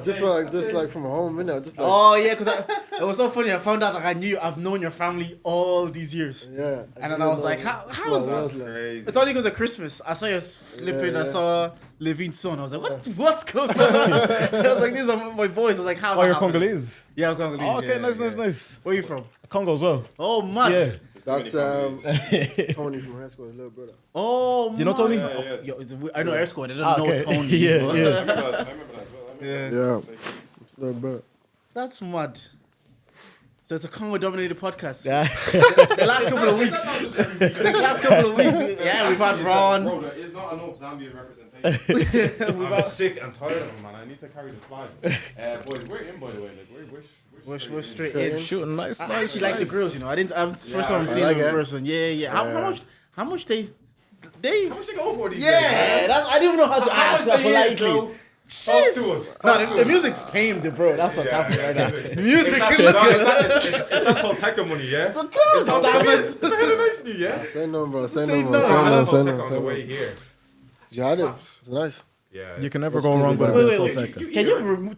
just like from home, innit? Just like, Oh yeah, because it was so funny. I found out like I've known your family all these years. yeah. And then I was like, how is this? Crazy. It's only because of Christmas. I saw you flipping. Yeah. I saw Levine's son. I was like, what's going on? I was like, these are my boys. I was like, how? Oh, you're Congolese? Yeah, I'm Congolese. Oh, okay, yeah, nice. Where are you from? Congo as well. Oh man. Yeah. That's Tony from high school, his little brother. Oh, you know Tony? Yeah. Yo, I know Air Squad. I don't know Tony. yeah. I remember that as well. Yeah. His little brother. That's mad. So it's a Congo-dominated podcast. Yeah. The last couple of weeks, we've had Ron. Bro, there is not enough Zambian representation. I'm sick and tired of them, man. I need to carry the flag. Boys, we're in, by the way. Like, we're straight in. Shooting nice. I actually like the girls, you know. First time I've seen them in person. Yeah. How much they how much they go for these days? I didn't even know how to ask that politely. Talk to us. No, the music's paying the bro. That's what's happening right now. The music, it's not Tolteca money, yeah? Of course, it's not it's hella nice new, yeah? Say no, bro. Say Say no. no. I know Say Tolteca on the no. way here. Yeah, I did. It's nice. Yeah. You can never Let's go do wrong the with a bad. bit of Wait. Tolteca. Can you remove?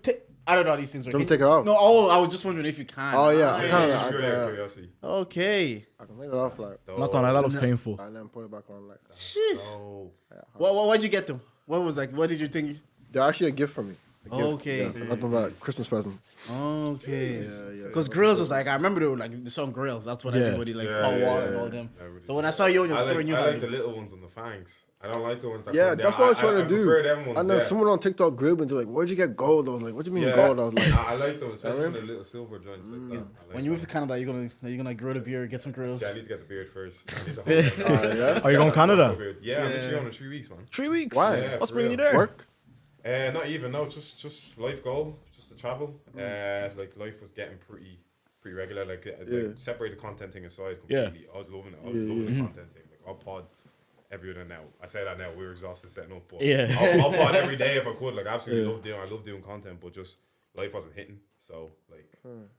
I don't know how these things work. Don't take it off. No, I was just wondering if you can. Oh, yeah. I I kind can't. of curiosity. Okay. I can take it off like. Not gonna lie, that was painful. And then put it back on like that. Jeez. Oh. What'd you get them? What was like? What did you think? They're actually a gift from me. A gift. Okay. Yeah, I got them like Christmas present. Okay. Yeah. Because Grills was like, I remember they were like the song Grills. That's what everybody like Paul Wall and all them. So when I saw you on your story, I like the little ones on the fangs. I don't like the ones that Yeah, come that's down. what I'm trying to do. prefer them ones, I know someone on TikTok grilled me and they're like, "Where'd you get gold?" I was like, "What do you mean gold?" I was like, I like those, especially the little silver joints like that. I like When you move to Canada, you're gonna grow the beard, get some grills. Yeah, I need to get the beard first. I need to hold it. yeah. Are you going to Canada? Yeah, I'm actually going in 3 weeks, man. 3 weeks. Why? Yeah, What's for bringing you real. there? Work? Not even, no, just life goal, just to travel. Like life was getting pretty regular. Like separate the content thing aside completely. I was loving it. I was loving the content thing. Like I'll pod every other now. I say that now. We were exhausted setting up, but I'll pod every day if I could. Like I absolutely love doing content, but just life wasn't hitting. So like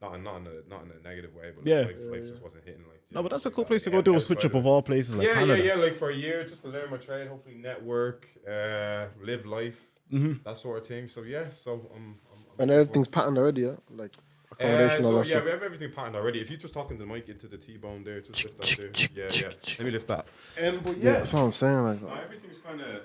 not in a negative way, but life just wasn't hitting. Like No, but that's a cool place to go do a switch up of all places like Canada. Yeah. Like for a year, just to learn my trade, hopefully network, live life, that sort of thing. So I'm And everything's patterned already, yeah? Like accommodation, all that we stuff. have everything patterned already. If you're just talking the mic into the T-bone there, just lift that there. Yeah. Let me lift that. But Yeah, that's what I'm saying. Like, everything's kind of.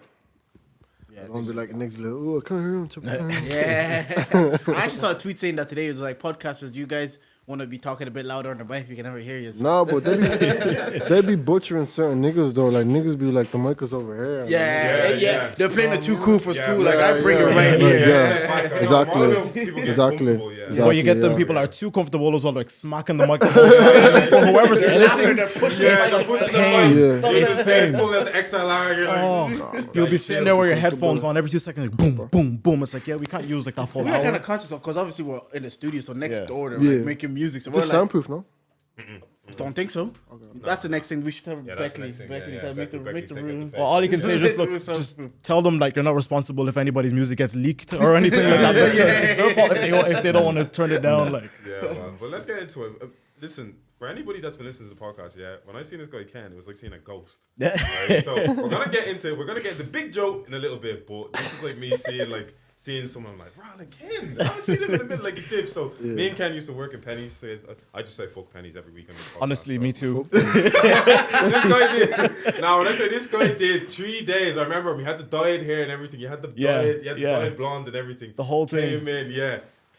I don't be like niggas like, oh, I can't hear him. Yeah. I actually saw a tweet saying that today. It was like, podcasters, you guys want to be talking a bit louder on the mic. We can never hear you. Nah, but they be butchering certain niggas though. Like niggas be like, the mic is over here. Yeah. They're playing it too cool for school. Like, Yeah, I bring it yeah, right yeah. here. Exactly. But you get them people are too comfortable as well, like smacking the mic the whole time. Like, for whoever's editing, They're pushing It's pain. It's pain. Pulling out the XLR. You're like, you'll be sitting there with your headphones on every 2 seconds, like boom, boom, boom. It's like, we can't use like that full We were kind hour. of conscious of, because obviously we're in the studio, so next door they're Yeah. like making music. So we're Just like, soundproof, no? don't think so. That's the next thing we should have. that's the Beckley, next thing, Beckley, yeah, make the Beckley, make the take room. it. Well, all you can say is just tell them like you're not responsible if anybody's music gets leaked or anything like that. Because it's their fault if they don't want to turn it down. Like, man. But let's get into it. Listen, for anybody that's been listening to the podcast, when I seen this guy Ken, it was like seeing a ghost. Right? So we're gonna get the big joke in a little bit, but this is like me seeing someone like, wow, like Ken, I haven't seen him in a minute like he did. So me and Ken used to work in Pennies. So I just say fuck Pennies every week. On this podcast, honestly, me too. This guy did. Now when I say this guy did 3 days, I remember we had the dyed hair and everything. You had the dyed blonde and everything. The whole thing.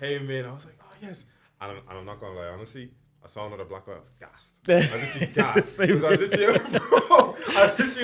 Came in. I was like, oh yes. And I'm not gonna lie, honestly. I saw another black guy, I was gassed. I was literally gassed. I was literally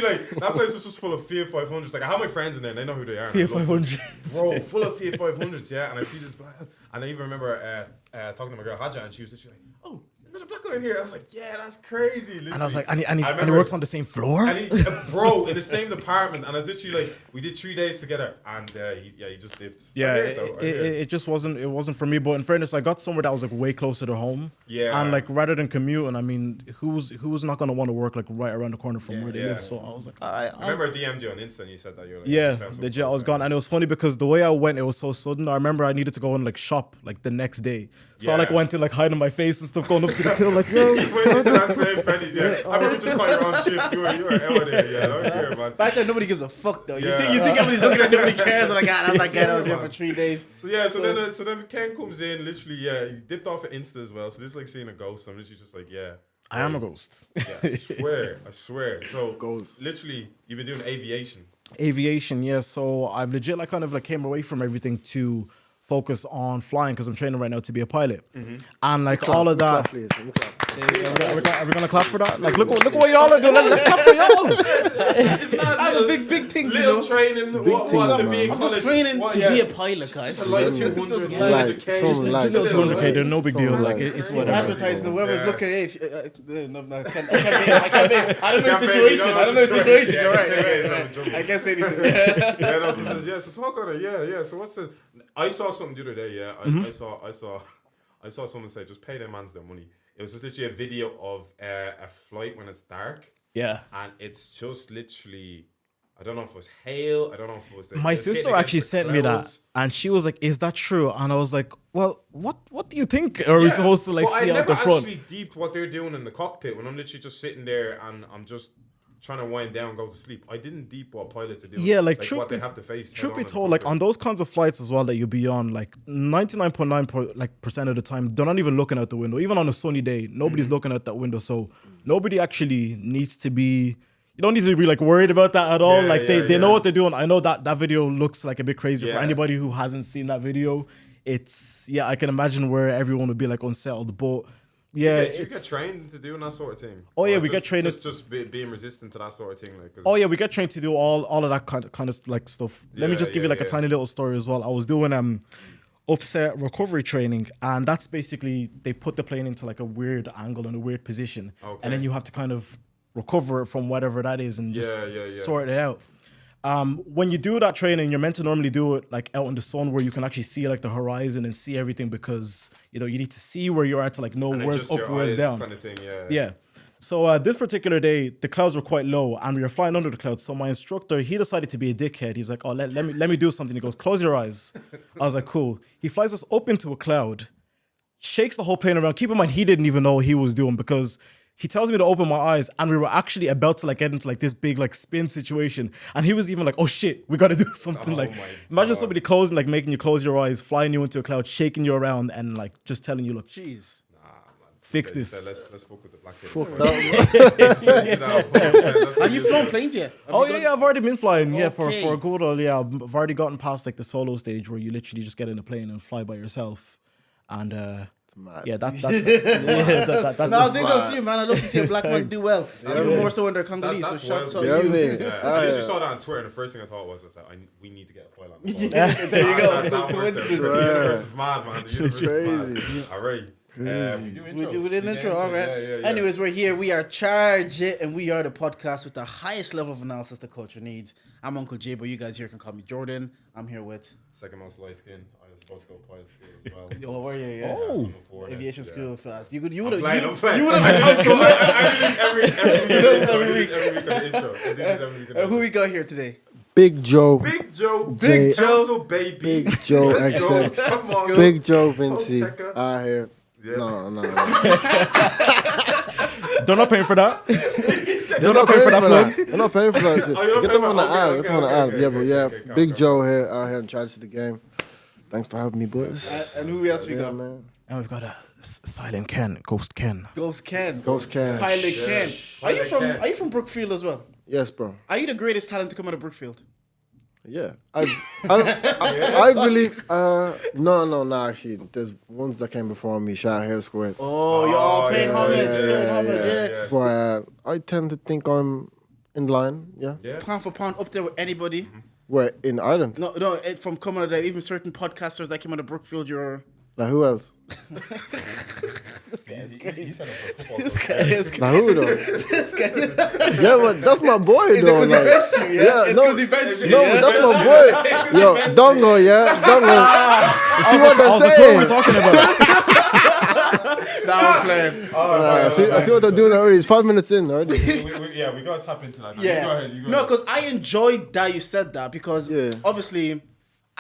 like, that place was just full of Fiat 500s. Like, I have my friends in there, and they know who they are. Fiat 500. Bro, full of Fiat 500s, yeah. And I see this black guy. And I even remember talking to my girl, Hadja, and she was literally like, oh, another black guy in here. I was like, yeah, that's crazy. Literally. And I was like, and he works on the same floor? And bro, in the same department. And I was literally like, we did 3 days together. And he just dipped. Yeah, it just wasn't for me. But in fairness, I got somewhere that was like way closer to home. Yeah. And like rather than commute, and I mean, who's not gonna want to work like right around the corner from where they live? So I was like, I remember I DM'd you on Insta and you said that you were like, legit, I was gone. And it was funny because the way I went, it was so sudden. I remember I needed to go and like shop like the next day. So I like went to like hiding my face and stuff, going up to the till like, yo. Went into that same pennies, yeah. I remember just caught your own shift. You were out there, yeah. I don't care, man. Back then, nobody gives a fuck though. Yeah. You think everybody's looking at nobody cares? Like, that's that guy that was here for 3 days. So then Ken comes in, literally, he dipped off at Insta as well. So this is like seeing a ghost. I'm literally just like, I am a ghost. Yeah, I swear. So Ghost. literally, you've been doing aviation. Aviation, yeah. So I've legit like kind of like came away from everything to focus on flying because I'm training right now to be a pilot, and like all of that. Clap, please. Let me clap. Are we gonna clap for that? Like, look what y'all are doing. Let's clap for y'all. It's not That's a big things, you little know. training. What to be in I'm college? just training What, to be a pilot, guys. Just a light 200, Like, 200K. some like, just a little 200K, they're no big deal. Something Like like- it's He's whatever. advertising. Whoever's Yeah. looking, hey, no, I can't be. I don't know the situation. I don't know the situation. Yeah, You're right. yeah, You're yeah, right. yeah. I can't say anything. So talk on it. Yeah. So what's the? I saw something the other day. Yeah, I saw someone say just pay them mans their money. It was just literally a video of a flight when it's dark, Yeah. and it's just literally. I don't know if it was hail. I don't know if it was. My sister actually sent me that, and she was like, "Is that true?" And I was like, "Well, what do you think? Are we supposed to like see out the front?" I never actually deeped what they're doing in the cockpit when I'm literally just sitting there and I'm just trying to wind down, and go to sleep. I didn't deep what pilots are doing. Yeah, like, truth what be- they have to face. Truth be head-on told, in like the on those kinds of flights as well that you'll be on, like 99.9% of the time, they're not even looking out the window. Even on a sunny day, nobody's looking out that window. So nobody actually needs to be. You don't need to be like worried about that at all. Yeah, like they yeah. know what they're doing. I know that video looks like a bit crazy for Yeah. anybody who hasn't seen that video. It's I can imagine where everyone would be like unsettled, but yeah, Do you get it's- trained to doing that sort of thing? Oh, yeah, Or we get trained being resistant to that sort of thing. Like, 'cause- Oh yeah, we get trained to do all of that kind of like stuff. Let me Yeah, just give you like a yeah. tiny little story as well. I was doing upset recovery training, and that's basically they put the plane into like a weird angle and a weird position, Okay. and then you have to kind of recover from whatever that is and just Yeah. sort it out. When you do that training, you're meant to normally do it like out in the sun where you can actually see like the horizon and see everything because you need to see where you're at to like know and where's just up, your where's eyes down. kind of thing. Yeah. Yeah. So this particular day, the clouds were quite low, and we were flying under the clouds. So my instructor, he decided to be a dickhead. He's like, "Oh, let me do something." He goes, "Close your eyes." I was like, "Cool." He flies us up into a cloud, shakes the whole plane around. Keep in mind, he didn't even know what he was doing because he tells me to open my eyes, and we were actually about to like get into like this big like spin situation, and he was even like, "Oh shit, we got to do something." Oh like, my imagine God. somebody closing, like making you close your eyes, flying you into a cloud, shaking you around, and like just telling you, "Look, Jeez. fix So this." let's fuck with the black. Fuck that. Have you flown planes yet? Oh yeah, I've already been flying. Yeah, for Okay. a good old I've already gotten past like the solo stage where you literally just get in a plane and fly by yourself, and mad. yeah, that's No, big up to you, man. I love to see a black man do well. Even more so when they're Congolese. So That's shouts wild. out Yeah, to you. man. Yeah, Ah, I just yeah. saw that on Twitter, and the first thing I thought was, we need to get a pilot. On the phone. There you go. That worked out. The Swear. universe is mad, man. The universe is Crazy. mad. All right. We do We intros. do an intro, Yeah, all right. yeah. Anyways, we're here. We are Charge It, and we are the podcast with the highest level of analysis the culture needs. I'm Uncle J, but you guys here can call me Jordan. I'm here with. Second most light skin. I was supposed to go pilot school as well. Oh, where are you? Yeah. Oh. I'm before that, Aviation yeah. school fast. You would I'm have. playing. You I'm playing. would have been comfortable. Every week. Every week. Every week on the intro. I do this every week on the Who we got here today? Big Joe. Big Joe. Big Joe. Baby. Big Joe Let's go. XM. Come on. Big Joe Vinci. Teka. Out here. Yeah. No. They're not paying for that. They're not paying paying for that for plug? that. They're not paying for that. Oh, you're not Get paying them on the for- ad. okay, Get them on the okay, ad. okay, Yeah, but yeah. okay, Big calm, Joe here, out here in charge of the game. Thanks for having me, boys. And who else we Yeah, got? man. And we've got a Silent Ken, Ghost Ken. Ghost Ken. Ghost Ken. Pilot Ken. Are you Pilot from? Ken. Are you from Brookfield as well? Yes, bro. Are you the greatest talent to come out of Brookfield? Yeah. I believe. No. Actually, there's ones that came before me. Shot Hair Squared. Oh, you're all paying yeah, homage. yeah, paying yeah, homage, yeah. yeah. But I tend to think I'm in line. Yeah. Yeah. Pound for pound, up there with anybody. Where in Ireland? No, from coming out of there, even certain podcasters that came out of Brookfield, you're. Like who else? He said it This guy is. Like who though? This guy. Yeah, but that's my boy though. Because he Like, benched you, yeah? It's no, 'cause he benched you, no, yeah? but that's my boy. Yo, Dongo, yeah, Dongo. See what I was they're like, what are we saying? talking about? Now I'm playing. I see what they're doing already. It's 5 minutes in already. Yeah, we gotta tap into that. Yeah. You go ahead. No, because I enjoyed that you said that because Yeah. obviously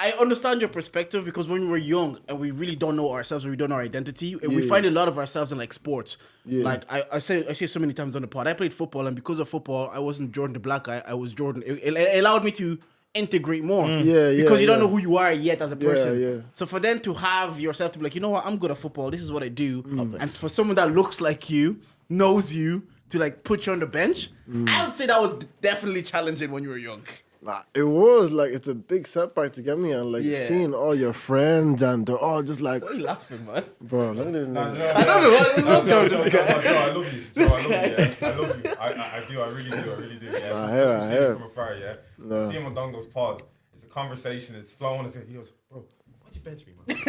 I understand your perspective because when we're young and we really don't know ourselves or we don't know our identity, and we find a lot of ourselves in like sports. Yeah. Like I say so many times on the pod, I played football, and because of football, I wasn't Jordan the black guy. I was Jordan. It allowed me to integrate more. Because you don't know who you are yet as a person. Yeah. So for them to have yourself to be like, you know what, I'm good at football. This is what I do. And for someone that looks like you, knows you, to like put you on the bench, I would say that was definitely challenging when you were young. Nah, it was like it's a big setback to get me, and like seeing all your friends and they're all just like, What are you laughing, man? bro, look at this nigga. I don't know what's going on with this guy. Joe, I love you. Joe, I love you. Yeah. I love you. I do. I really do. Yeah. Just seeing from afar. Yeah. No. Seeing on Dongo's pod, it's a conversation. It's flowing. It's like, he goes, bro, why'd you bench me, man? I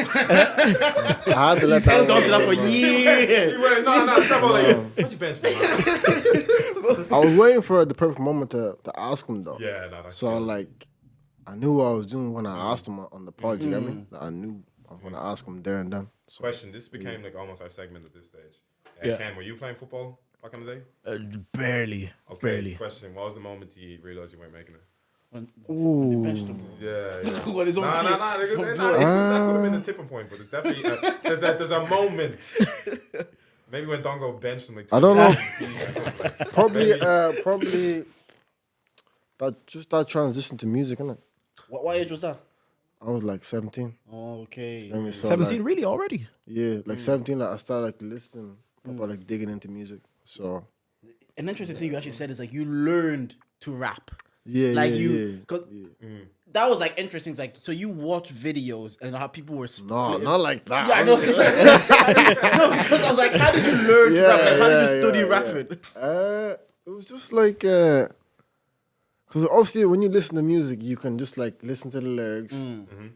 had to let Held that on to that for go, man. years. He went, no, stop all like, why'd you bench me, man? I was waiting for the perfect moment to ask him though. Yeah, no, that's So cool. like, I knew what I was doing when I asked him on the pod. You get me? Like, I knew I was gonna ask him there and then. Question. This became like almost our segment at this stage. Yeah. Ken, were you playing football back in the day? Barely. Okay. Barely. Question. What was the moment you realized you weren't making it? Ooh. Yeah. What is No, on that could have been a tipping point, but there's definitely there's a moment. Maybe when Dongo benched him like I don't know. 2017 Probably that transition to music, innit? What age was that? I was like 17. Oh, okay. I mean, so, 17 like, really already? yeah, like 17. Like I started like listening, proper like digging into music. So An interesting thing you actually said is like you learned to rap. yeah, Like yeah. because that was like interesting. It's like, so you watch videos and how people were No, not like that. Yeah, I know. Because I was like, how did you learn to rap? Like, how did you study rapping? It was just like, because obviously when you listen to music, you can just like listen to the lyrics,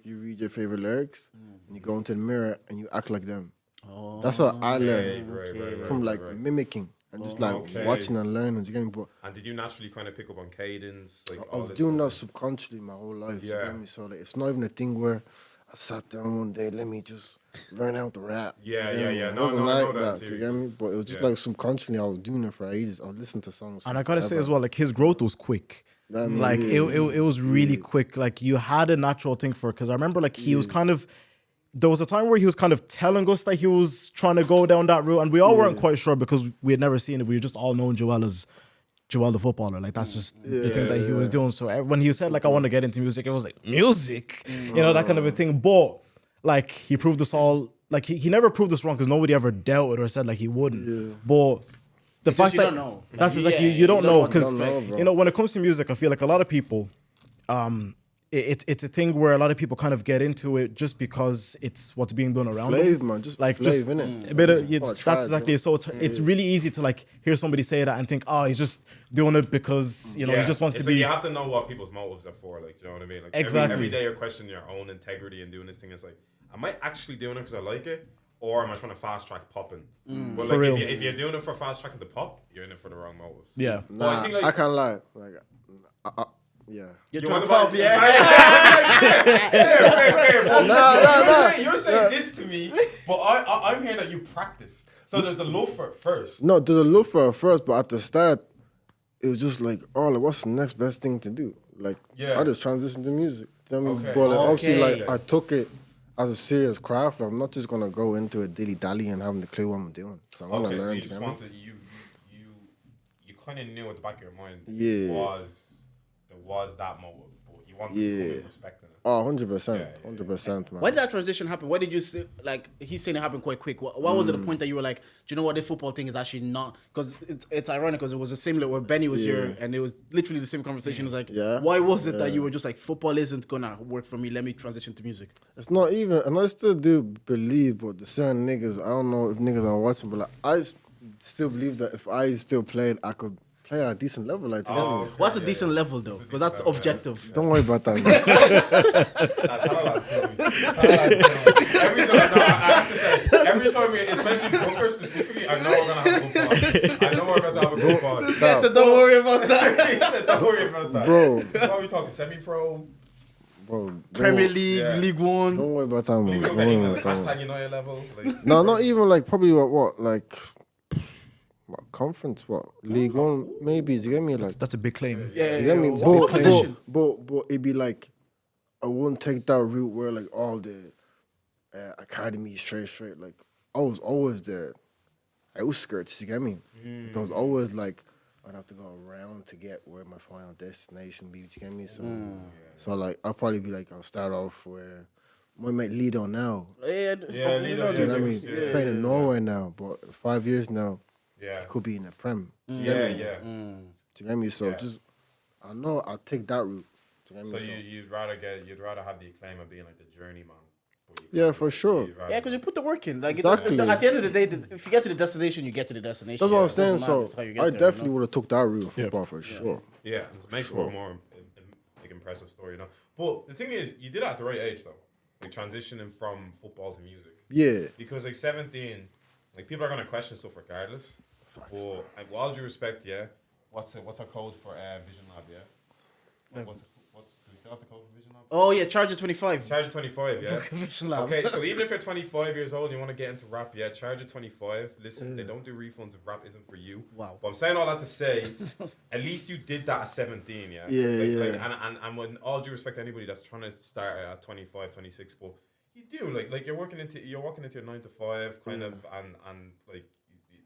you read your favorite lyrics, and you go into the mirror and you act like them. Oh, That's what I learned right, from like mimiking and just like watching and learning. You get me? But And did you naturally kind of pick up on cadence? Like I all was this doing that stuff? subconsciously my whole life. You Yeah. get me? So like, it's not even a thing where I sat down one day, let me just learn how to rap. Yeah, You get me? yeah. It No, wasn't I like know that that. too. You get me? But it was just Yeah. like subconsciously, I was doing it for ages. I was listening to songs. And I gotta say forever. as well, like his growth was quick. I mean, Like yeah, it was really quick. Like you had a natural thing for it. Because I remember like he was kind of, there was a time where he was kind of telling us that he was trying to go down that route, and we all weren't quite sure because we had never seen it. We just all known Joel as Joel the footballer. Like that's just the thing that he was doing. So when he said like I want to get into music, it was like music, you know, that kind of a thing. But like he proved us all. Like he never proved us wrong because nobody ever doubted or said like he wouldn't. But the fact you that don't know. that's Yeah, exactly you you don't don't know know what to because expect. Bro. you know when it comes to music, I feel like a lot of people, it's a thing where a lot of people kind of get into it just because it's what's being done around them. Flav, man, just Like flav, just innit? a bit of Just that's try it, exactly bro. it. So it's really easy to like hear somebody say that and think, oh, he's just doing it because you know he just wants to It's be. like you have to know what people's motives are for. Like, do you know what I mean? Like Exactly. every day you're questioning your own integrity and doing this thing. It's like, am I actually doing it because I like it, or am I trying to fast track popping? But For like, real. if you're doing it for fast tracking the pop, you're in it for the wrong motives. Yeah. Well, I Nah, think, like- I can't lie. Like, yeah. You're You trying want to the pop, vibe? yeah. You're saying this to me, but I'm hearing that you practiced. So there's a love for it first. No, there's a look for it first, but at the start, it was just like, oh, like, what's the next best thing to do? Like, Yeah. I just transitioned to music. Do you know what I mean? Okay. But like, obviously, Okay. like, I took it as a serious craft. Like, I'm not just gonna go into a dilly dally and having the clue what I'm doing. So I'm gonna Okay, so learn. you Do you just know what I mean? wanted you kind of knew at the back of your mind Yeah. there was that motive, but you wanted to Yeah. come in respecting it. Oh, 100%, Yeah, yeah, 100%, man. Why did that transition happen? Why did you say, like, he's saying it happened quite quick? What was it the point that you were like, do you know what, this football thing is actually not? Because it's ironic because it was a similar where Benny was here and it was literally the same conversation. It's like, Yeah. why was it that you were just like, football isn't gonna work for me, let me transition to music? It's not even, and I still do believe, but the certain niggas, I don't know if niggas are watching, but like, still believe that if I still played, I could play at a decent level. Like, together. Oh, What's a yeah, decent yeah. level though? Because that's level, yeah. objective. Don't worry about that, man. Every time we, especially Brooker specifically, I know we're gonna have a good pod. I know we're gonna have a good pod. Yes, so don't worry about that. He said, don't worry about that. Bro. What are we talking? Semi-pro? Bro, Premier League, Yeah. League One. Don't worry about that, man. League Don't of worry England, about that. hashtag United level. Like, No, not even like probably what like what conference, what League One, maybe. Do you get me? Like, That's a big claim. Yeah, you get me? What position? But it'd be like I wouldn't take that route where like all the academy straight. Like I was always the outskirts. You get me? Like, I was always like I'd have to go around to get where my final destination be. You get me? So like I'll probably be like I'll start off where my mate Lido now. Yeah, Lido, You know what I mean? He's playing in Norway now, but 5 years now, he could be in the Prem. Do you get me? Do you get me? So just I know I'll take that route. Do you get me? So you'd rather have the acclaim of being like the journeyman. Yeah, for sure. Yeah, because you put the work in. Like Exactly. at the end of the day, if you get to the destination, you get to the destination. That's what I'm It doesn't saying. matter So how you get I there, definitely would have took that route of football for sure. Yeah, it makes for a more like impressive story, you know. But the thing is, you did it at the right age though, like transitioning from football to music. Yeah. Because like 17, like people are gonna question stuff regardless. But with all due respect, yeah. What's a code for Vision Lab? Yeah. What's do we still have the code for Vision Lab? Oh yeah, Charger 25. Charge 25, yeah. Vision Lab. Okay, so even if you're 25 years old and you want to get into rap, yeah, charge at 25. Listen, they don't do refunds if rap isn't for you. Wow. But I'm saying all that to say, at least you did that at 17, yeah? Yeah. And with all due respect to anybody that's trying to start at 25, 26, but you do, like you're walking into your 9 to 5, kind of, and like,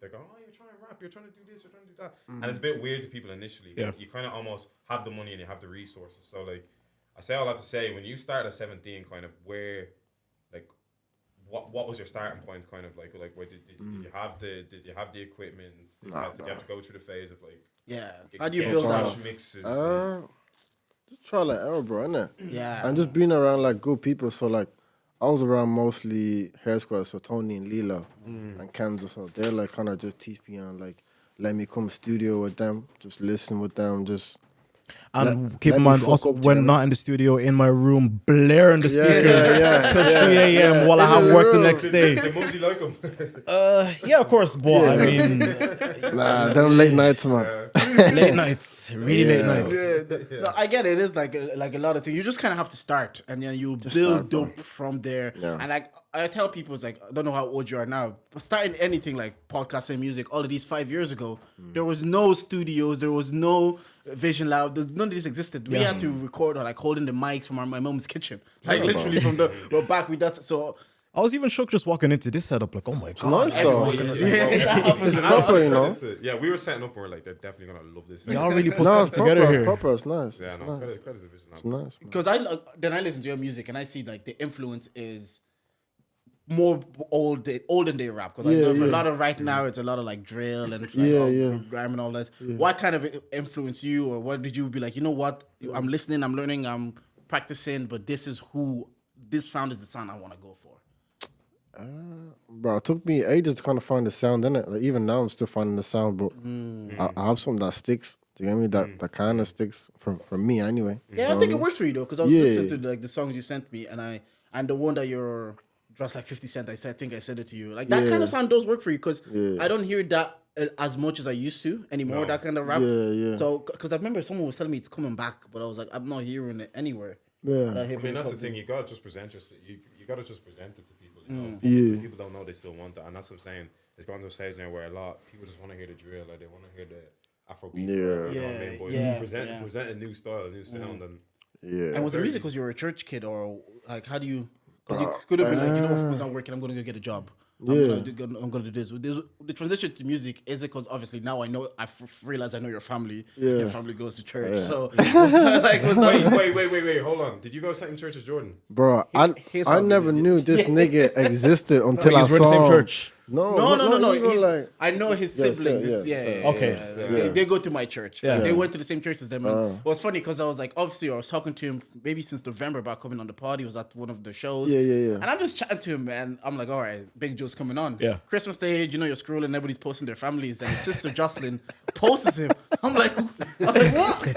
they're going, oh, you're trying to rap, you're trying to do this, you're trying to do that. And it's a bit weird to people initially. Yeah. You kind of almost have the money and you have the resources. So, like, I say all that to say, when you start at 17, kind of where, like, what was your starting point? Kind of like where did you have the equipment? Did you have to go through the phase of like, Yeah. How do you build that? mixes? Just try like error, bro, innit? Yeah. And just being around like good people. So like I was around mostly Hair Squad, so Tony and Lila and Kansas. So they're like kind of just teach me on like let me come studio with them, just listen with them, just. And keep let in me mind, fuck also, up, when Jen. not in the studio, in my room, blaring the speakers yeah, till 3 a.m. while I have work the next day. The mumsy like them. Yeah, of course, but I mean, Nah, them late nights, man. late nights, really late nights. No, I get it. It is like a lot of things. You just kind of have to start, and then you build up from there. Yeah. And like I tell people, it's like I don't know how old you are now, but starting anything like podcasting, music, all of these 5 years ago, there was no studios, there was no Vision Lab, none of this existed. We had to record or like holding the mics from my mom's kitchen, like literally from the back. We that so. I was even shook just walking into this setup, like, oh my god. Nice though. It's proper, you know. Yeah, we were setting up and we're like, they're definitely gonna love this. Y'all really put No, it's something together proper. here. Proper, it's nice. Yeah, It's no, nice. credit the Vision Lab. It's nice, man. Because then I listen to your music and I see like the influence is more olden day rap. Because I know for a lot of right now it's a lot of like drill and like, grime and all that. What kind of influenced you, or what did you be like? You know what? I'm listening, I'm learning, I'm practicing, but this sound is the sound I want to go for. Bro, it took me ages to kind of find the sound in it. Like even now, I'm still finding the sound, but I have something that sticks. Do you get me? That kind of sticks for me anyway. Yeah, I think it works for you though, because I was listening to like the songs you sent me, and the one that you're dressed like 50 Cent. I think I said it to you. Like that kind of sound does work for you, because I don't hear that as much as I used to anymore. That kind of rap. Yeah. So, because I remember someone was telling me it's coming back, but I was like, I'm not hearing it anywhere. Yeah. I mean, that's the thing. You gotta just present yourself. You gotta just present it to people. You know? Yeah. People don't know they still want that, and that's what I'm saying. It's gone to a stage now where a lot people just want to hear the drill, like they want to hear the Afrobeat. You know what I mean? But present a new style, a new sound, and And was the music because you were a church kid, or like how do you? Because you could have been like, you know, if it's not working, I'm gonna go get a job. I'm gonna do this. The transition to music is it because obviously now I know realize I know your family. Your family goes to church, so wait, hold on. Did you go to the same church as Jordan? Bro, I never knew this nigga existed until I We're in the saw same him. church. No. even like, I know his siblings. Okay. They go to my church. Yeah. Like, they went to the same church as them. And it was funny because I was like, obviously, I was talking to him maybe since November about coming on the pod. He was at one of the shows. Yeah. And I'm just chatting to him, and I'm like, all right, Big Joe's coming on. Yeah. Christmas Day, you know, you're scrolling, everybody's posting their families, and his sister Jocelyn posts him. I'm like, I was like, what?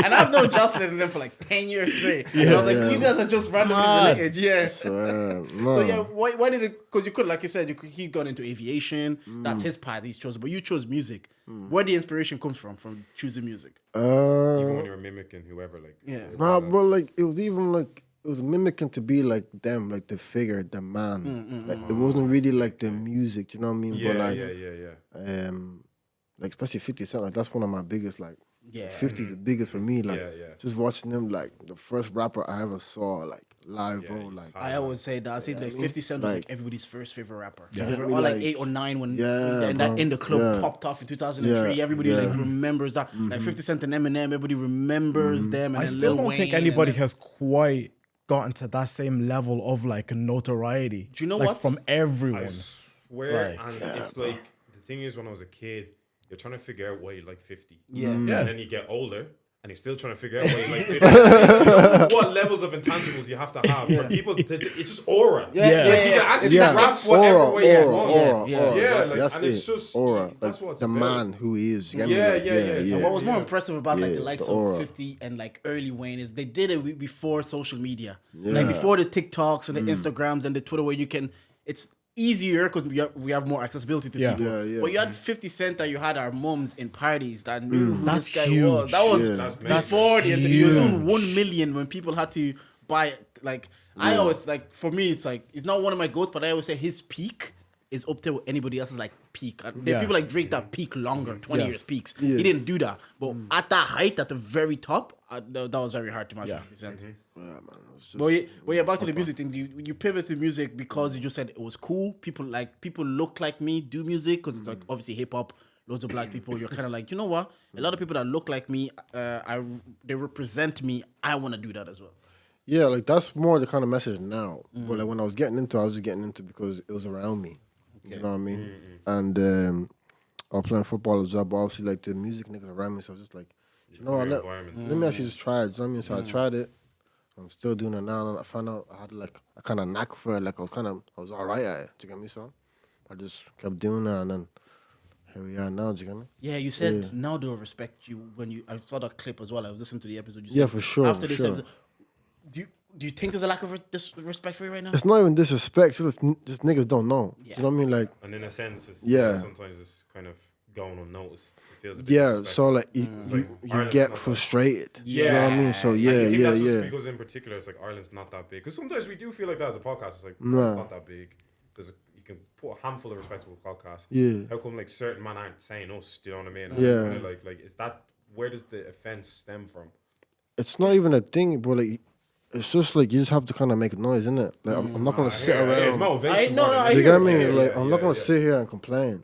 And I've known Jocelyn and them for like 10 years straight. And I was like, you guys are just randomly related. Yes. So yeah, why did it? Because you could, like you said, he got into aviation. That's his path he's chosen. But you chose music. Where the inspiration comes from choosing music. Even when you were mimicking whoever, like Nah, but like it was even like it was mimicking to be like them, like the figure, the man. Like it wasn't really like the music, you know what I mean? Yeah, but like, yeah. like especially 50 Cent, like that's one of my biggest like Yeah. 50's the biggest for me. Like, Yeah. just watching them, like, the first rapper I ever saw, like, live, Yeah, bro, he's like, hot. I always say that. I think like 50 Cent was like Like- everybody's first favorite rapper. Yeah. We were I mean, all like like- 8 or 9 when Yeah, and that bro. in the club Yeah. popped off in 2003. Yeah. Everybody Yeah. like remembers that. Like 50 Cent and Eminem, everybody remembers them. And I then still Lil don't Wayne think and anybody then- has quite gotten to that same level of like notoriety. Do you know like, what? from everyone? I swear, Like- and it's like the thing is, when I was a kid, you're trying to figure out why you like 50. Yeah. And then you get older, and you're still trying to figure out why you like 50. You know what levels of intangibles you have to have. But people, it's just aura. Yeah. Like, you can actually Yeah, rap whatever aura, way you aura, want. aura, Yeah. aura. Yeah, That- like, that's and it's it. just Aura, that's like what it's the about. man who he is. You get me? Yeah, Like, yeah. And what was more Yeah. impressive about like the Yeah, likes the of aura. 50 and like early Wayne is they did it before social media. Like before the TikToks and the Instagrams and the Twitter where you can, it's easier because we have more accessibility to Yeah. people. Yeah, yeah. But you had 50 Cent that you had our mums in parties that knew who That's this guy huge. was. That was Yeah. That's before the internet. He was doing huge. 1 million when people had to buy it. Like I always like for me it's like it's not one of my goats, but I always say his peak is up to anybody else's like peak. There Yeah. are people like Drake that peak longer, 20 Yeah. years peaks. Yeah. He didn't do that. But at that height, at the very top, that was very hard to match Yeah. 50 Cent. Yeah, man, it was just- But yeah, back to the music thing. You pivot to music because you just said it was cool. People look like me do music because it's like obviously hip hop. Loads of black people. You're kind of like, you know what? A lot of people that look like me, they represent me. I want to do that as well. Yeah, like that's more the kind of message now. But like when I was getting into it, I was just getting into it because it was around me. You know what I mean? And I was playing football as well, but obviously like the music niggas around me, so I was just like, you know what, Your let environment. me actually just try it. You know what I mean? So I tried it. I'm still doing it now, and I found out I had like a kind of knack for it. Like I was alright at it. Do you get me? So I just kept doing that, and then here we are now. Do you get me? Yeah, you said now they'll respect you when you. I saw that clip as well. I was listening to the episode. You said, Yeah, for sure, After for this sure. episode, do you think there's a lack of respect for you right now? It's not even disrespect. Just niggas don't know. Do you know what I mean? Like And in a sense, it's, Yeah. sometimes it's kind of going unnoticed. It feels a bit yeah, disrespectful. so like you Ireland's get not that- frustrated. Do you know what I mean? So And yeah, you think yeah, that's just yeah. because in particular it's like Ireland's not that big. Because sometimes we do feel like that as a podcast. It's like Nah. it's not that big. You can put a handful of respectable podcasts. Yeah. How come like certain men aren't saying us? Do you know what I mean? Yeah. It's kinda like is that where does the offense stem from? It's not even a thing, but like it's just like you just have to kind of make noise, innit? Like I'm not gonna sit around. Motivation. no, more than I Do you hear get it. me? Yeah, Like yeah, I'm not yeah, gonna yeah. sit here and complain.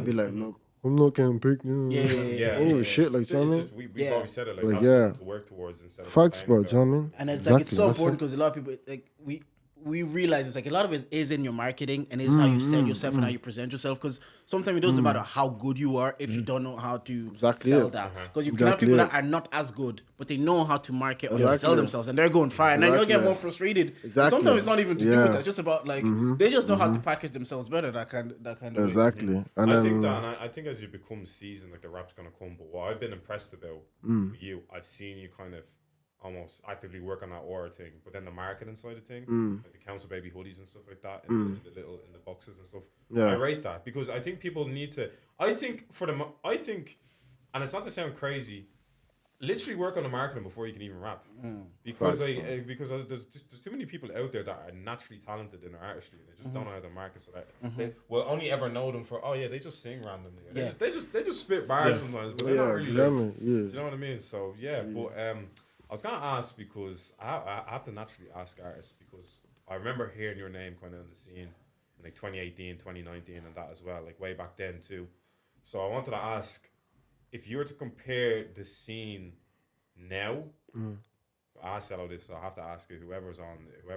Be like, look, I'm not getting picked. Yeah. I don't give a shit. Like, do you know what I mean? We've Yeah. always said it like, Like, that's yeah. something to work towards instead of Facts, bro. complaining Do you know what I mean? And it's like it's so Exactly, important that's because a lot of people like we realize it's like a lot of it is in your marketing and is how you sell yourself and how you present yourself. Because sometimes it doesn't matter how good you are if you don't know how to Exactly sell it. that. Because you can have Exactly people it. that are not as good, but they know how to market or Exactly sell it. themselves, and they're going fire. And then you'll get Exactly. more frustrated. Exactly. Sometimes it's not even to do with Yeah. that. It's just about like they just know how to package themselves better. That kind of way. Exactly. And I think then that, and I think as you become seasoned, like the rap's gonna come. But what I've been impressed about with you, I've seen you kind of almost actively work on that aura thing, but then the marketing side of thing, like the council baby hoodies and stuff like that, in the boxes and stuff. Yeah. I rate that because I think people need to. I think, and it's not to sound crazy. Literally work on the marketing before you can even rap, because there's too many people out there that are naturally talented in their artistry. They just don't know how to market. So that they will only ever know them for they just sing randomly. Yeah. They just spit bars sometimes, but they're not yeah, really. do you get like- me? do you Yeah. know what I mean? So yeah, but I was gonna ask because I have to naturally ask artists because I remember hearing your name kind of in the scene in like 2018, 2019 and that as well, like way back then too. So I wanted to ask if you were to compare the scene now. I asked all this, so I have to ask you, whoever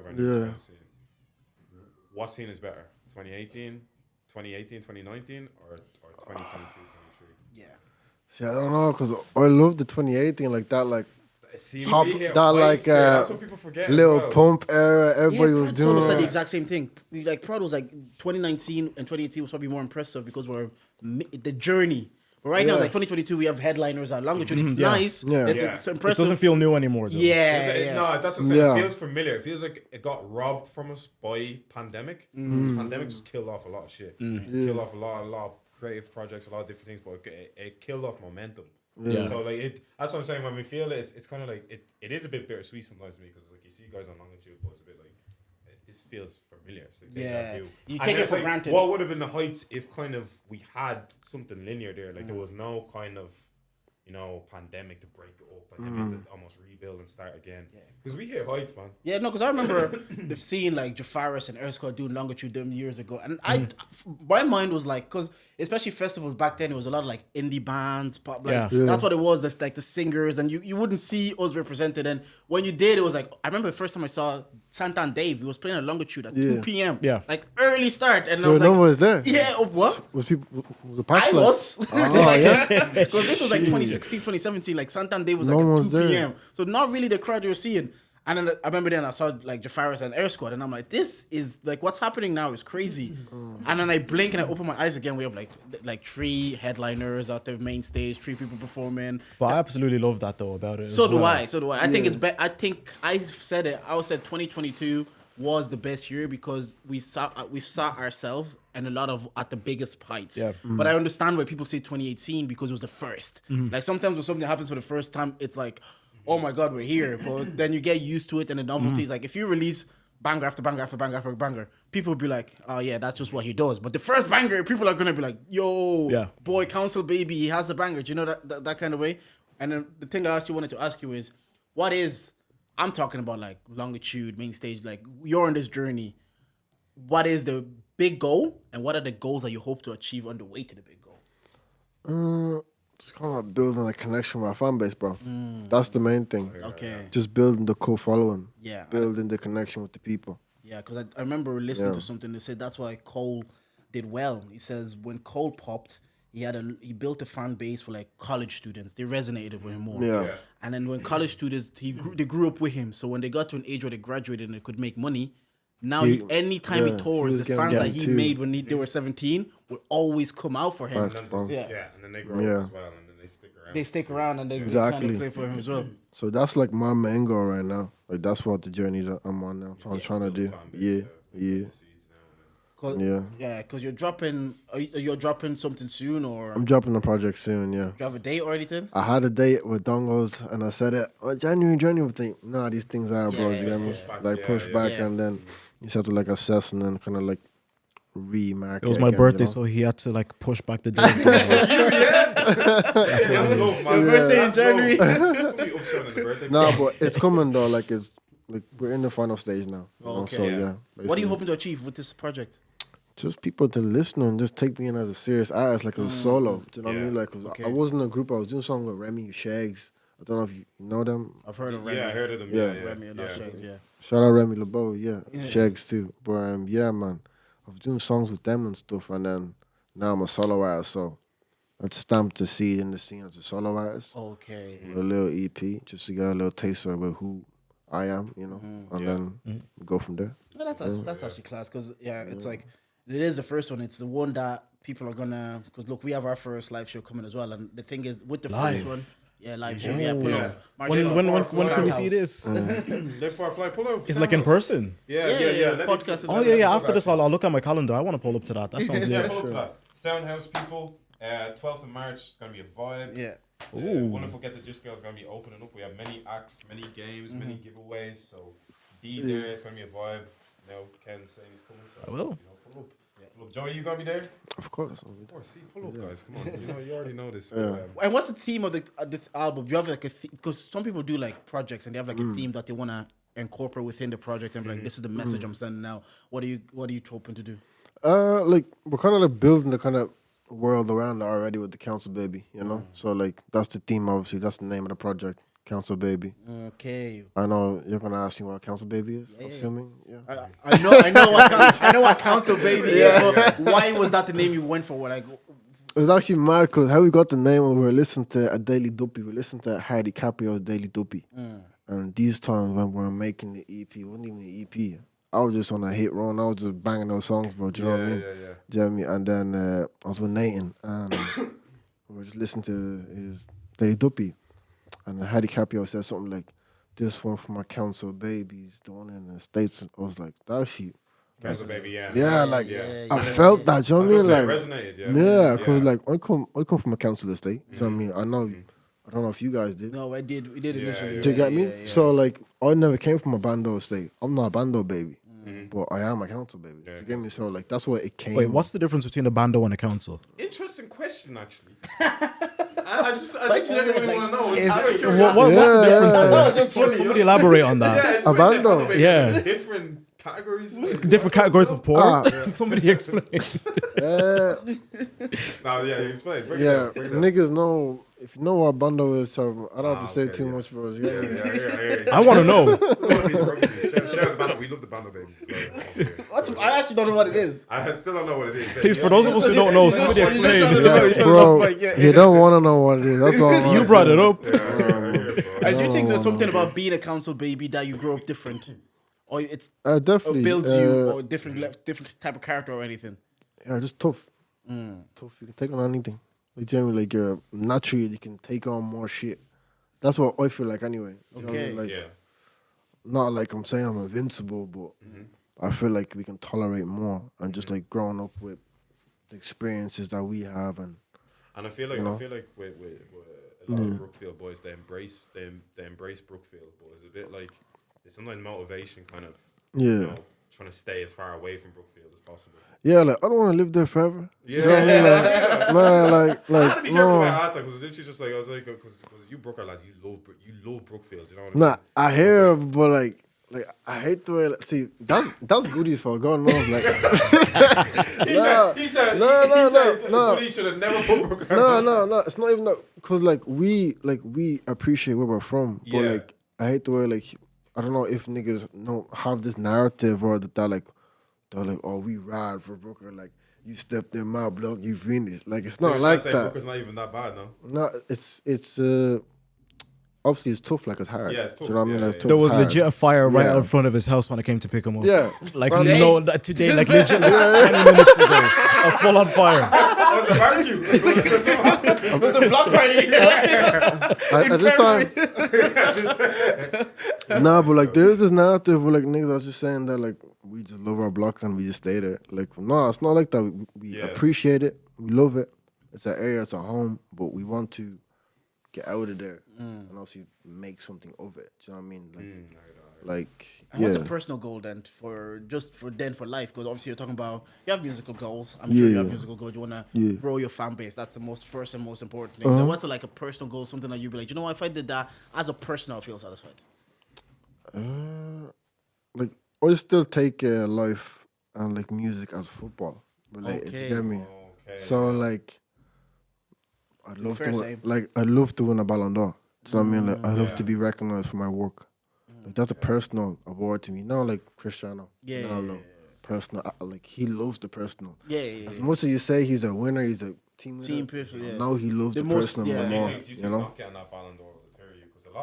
in the scene, what scene is better? 2018, 2019, or 2022, 23? Yeah. See, I don't know, cause I love the 2018 like that, like See, top we hit that heights like there, that's what people forget as little well. pump era. Everybody was Prod Solo said the doing. exact same thing. Like Prod was like 2019 and 2018 was probably more impressive because we're the journey. But right now, Yeah. like 2022, we have headliners at Longitude. It's Yeah. nice. Yeah. It's, Yeah. it's It impressive. doesn't feel new anymore, though. yeah. No, that's what I'm saying. Yeah. It feels familiar. It feels like it got robbed from us by pandemic. This pandemic just killed off a lot of shit. Killed off a lot of creative projects, a lot of different things, but it killed off momentum. Yeah. So like that's what I'm saying. When we feel it, it's kind of like it is a bit bittersweet sometimes to me because like you see guys on Longitude, but it's a bit like this feels familiar. It's like deja Yeah. vu. You And take it it's for like, granted. What would have been the heights if kind of we had something linear there? Like there was no kind of you know, pandemic to break it up, and then we had to almost rebuild and start again. Because we hit heights, man. Yeah, no, because I remember seeing like Jafaris and Erskine doing Longitude them years ago, and my mind was like, because especially festivals back then, it was a lot of like indie bands, pop, like that's what it was. That's like the singers, and you wouldn't see us represented. And when you did, it was like I remember the first time I saw Santa and Dave, he was playing a Longitude at 2 p.m. Yeah, like early start, and So I was no like, one was there. yeah, what? Was people? Was the past I like- was. Because this was like 2016, 2017. Like Santan Day was No like one at was 2 there. p.m. So not really the crowd you were seeing. And then I remember then I saw like Jafaris and Air Squad, and I'm like, this is like what's happening now is crazy. And then I blink and I open my eyes again. We have like 3 headliners out there, main stage, 3 people performing. but I absolutely love that though about it. So as do well. I. So do I. I think it's better. I think I said it. I said 2022 was the best year because we saw ourselves and a lot of at the biggest heights. Yeah. But I understand why people say 2018 because it was the first. Like sometimes when something happens for the first time, it's like, oh my god, we're here. But then you get used to it and the novelty is like if you release banger after banger after banger after banger, people will be like, oh yeah, that's just what he does. But the first banger, people are gonna be like, yo, boy, Council Baby, he has the banger. Do you know that kind of way? And then the thing I actually wanted to ask you is, what is I'm talking about like Longitude, main stage, like you're on this journey. What is the big goal and what are the goals that you hope to achieve on the way to the big goal? Just kind of building a connection with our fan base, bro. That's the main thing. Okay. Just building the co-following. Yeah. Building the connection with the people. Yeah, because I remember listening to something that said that's why Cole did well. He says when Cole popped, he built a fan base for like college students. They resonated with him more. Yeah. And then when college students, they grew up with him. So when they got to an age where they graduated and they could make money, now anytime he tours, was the getting fans that that he too. made when they were 17 will always come out for him. Facts, bro. Yeah, and then they grow Yeah. up as well, and then they stick around. They stick around and they kind Exactly. of play for him as well. So that's like my main goal right now. Like that's what the journey that I'm on now. So I'm trying to do. Fan base, Yeah. seeds now, and then- Yeah. Because you're dropping. You're dropping something soon, or I'm dropping the project soon, yeah. do you have a date or anything? I had a date with Dongos and I said it, January, I think, nah, these things are, bro, you get me? back, Like push yeah, back yeah. and then you just have to like assess and then kind of like remark It was my again, birthday, you know? so he had to like push back the date. That's So birthday in January. Be upset on the birthday. Nah, but it's coming though, like it's, like we're in the final stage now. You know? Okay. So Yeah. yeah. What are basically. you hoping to achieve with this project? Just people to listen and just take me in as a serious artist, like as a solo. Do you know what I mean? Like, 'cause I wasn't in a group. I was doing something with Remy Shags. I don't know if you know them. I've heard of Remy. Yeah, I heard of them. Yeah. Yeah, Remy and yeah. those Shags, yeah. Shout out Remy LeBeau, yeah. Shags too. But yeah, man, I was doing songs with them and stuff, and then now I'm a solo artist, so I stamped the seed in the scene as a solo artist. Okay. With a little EP, just to get a little taster about who I am, you know, and then go from there. No, that's actually class because it's like it is the first one. It's the one that people are gonna because look, we have our first live show coming as well, and the thing is with the first Live? one, live show, pull Yeah. up. when can we see this? Live for a fly, pull up. It's like in person. Yeah. Yeah, podcast. Oh yeah. After this, I'll look at my calendar. I want to pull up to that. That sounds Yeah, lit. pull up to that. Soundhouse people. 12th of March is gonna be a vibe. Yeah. Wonderful Get the Gist Girl is gonna be opening up. We have many acts, many games, many giveaways. So be there. It's gonna be a vibe. You know, Ken's saying he's coming. So I will. You know, pull up. Pull up. Joey, you gonna be there? Of course. See, pull up, guys. Come on. You already know this. And what's the theme of this album? Do you have like a because some people do like projects and they have like a theme that they wanna incorporate within the project and be like, this is the message I'm sending out. What are you hoping to do? Like we're kind of like building the kind of world around it already with the Council Baby, you know. So like that's the theme, obviously. That's the name of the project, Council Baby. Okay. I know you're gonna ask me what Council Baby is. Assuming, yeah. I know what Council Baby is, but why was that the name you went for? What like It was actually mad because how we got the name, we were listening to a Daily Duppy. We listened to Hardy Caprio's Daily Duppy. And these times when we were making the EP, it wasn't even the EP. I was just on a hit run. I was just banging those songs, bro. Do you know what I mean? Yeah. Do you know what I mean? And then I was with Nathan, and we were just listening to his Daily Duppy. And Hardy Caprio said something like, "This one for my Council Babies, the one in the States." I was like, that shit. Council Baby, yeah. Yeah, like yeah, I felt that. Do you know what I mean? Like, resonated, yeah, because like I come from a council estate. Do you know what I mean? I know. I don't know if you guys did. no, we did initially. Do you get me? Yeah. So like, I never came from a bando estate. I'm not a bando baby, but I am a council baby. Do you get me? So like, that's where it came. Wait, what's the difference between a bando and a council? Interesting question, actually. I just genuinely want to know. It's out of What's curiosity. the difference yeah. there? That's just funny. Somebody elaborate on that. Yeah, it's A crazy. bando. Like, Yeah. there's different categories. Different categories of porn. Ah. Somebody explain. No, yeah, explain. Break it Yeah, down, break it down. niggas know. If you know what bando is, so I don't have to say okay, too yeah. much, bro. You Yeah, get me? yeah. I want to know. Share the bando. We love the bando, baby. I actually don't know what it is. I still don't know what it is. Please, for those of us who don't know, somebody explain. Yeah, bro, you don't want to know what it is. That's all. I'm You brought it up. I do think there's something about being a council baby that you grow up different, or it's or Definitely builds you or different type of character or anything. Yeah, just tough. Tough. You can take on anything. You tell me, like, you're naturally, you can take on more shit. That's what I feel like anyway. You know what I mean? Like, Yeah. not like I'm saying I'm invincible, but I feel like we can tolerate more and just like growing up with the experiences that we have and I feel like with a lot of Brookfield boys, they embrace Brookfield, but it's a bit like it's sometimes motivation kind of trying to stay as far away from Brookfield as possible. yeah, like I don't want to live there forever. Yeah, You know what I mean? Like, I had to be careful no. when I asked, like, was it literally just like I was like, because you Brooker lads, you love Brookfield, you know what I mean? Nah, I hear, but like I hate the way. Like, see, that's goodies for God knows. Like, He said no. He should have never put Brooker. no. It's not even that because like we appreciate where we're from, but Yeah. like I hate the way like I don't know if niggas have this narrative or that they're like oh we ride for Brooker like you stepped in my block you finished like it's not like that. Brooker's not even that bad, no. No, it's obviously it's tough, like it's hard. Yeah, it's tough. Do you know what I mean? Yeah, Like, yeah. tough, There was hard. legit a fire right Yeah. out front of his house when I came to pick him up. Yeah, Like Right. no, today, like legit, like 20 minutes ago, a full on fire. Oh, it's a barbecue. With the block party. At this time. Nah, but like there is this narrative where like niggas are just saying that like we just love our block and we just stay there. Like no, it's not like that. We appreciate it. We love it. It's an area. It's a home. But we want to get out of there and also make something of it. Do you know what I mean? Like And what's a personal goal then for life? Because obviously you're talking about you have musical goals. I'm sure you have musical goals. You wanna grow your fan base. That's the most important thing. Then what's like a personal goal? Something that you'd be like, you know what? If I did that as a person, I'll feel satisfied. like I still take life and like music as football. But like it's get me. So like I'd love to win a Ballon d'Or. Do you know what I mean? Like I love to be recognized for my work. Like that's a personal award to me. Not like Cristiano. Personal. Like he loves the personal. As much as you say he's a winner, he's a team winner. person. Yeah. Now he loves the personal more. Do you think You know? not getting that Ballon d'Or will deter you? Because a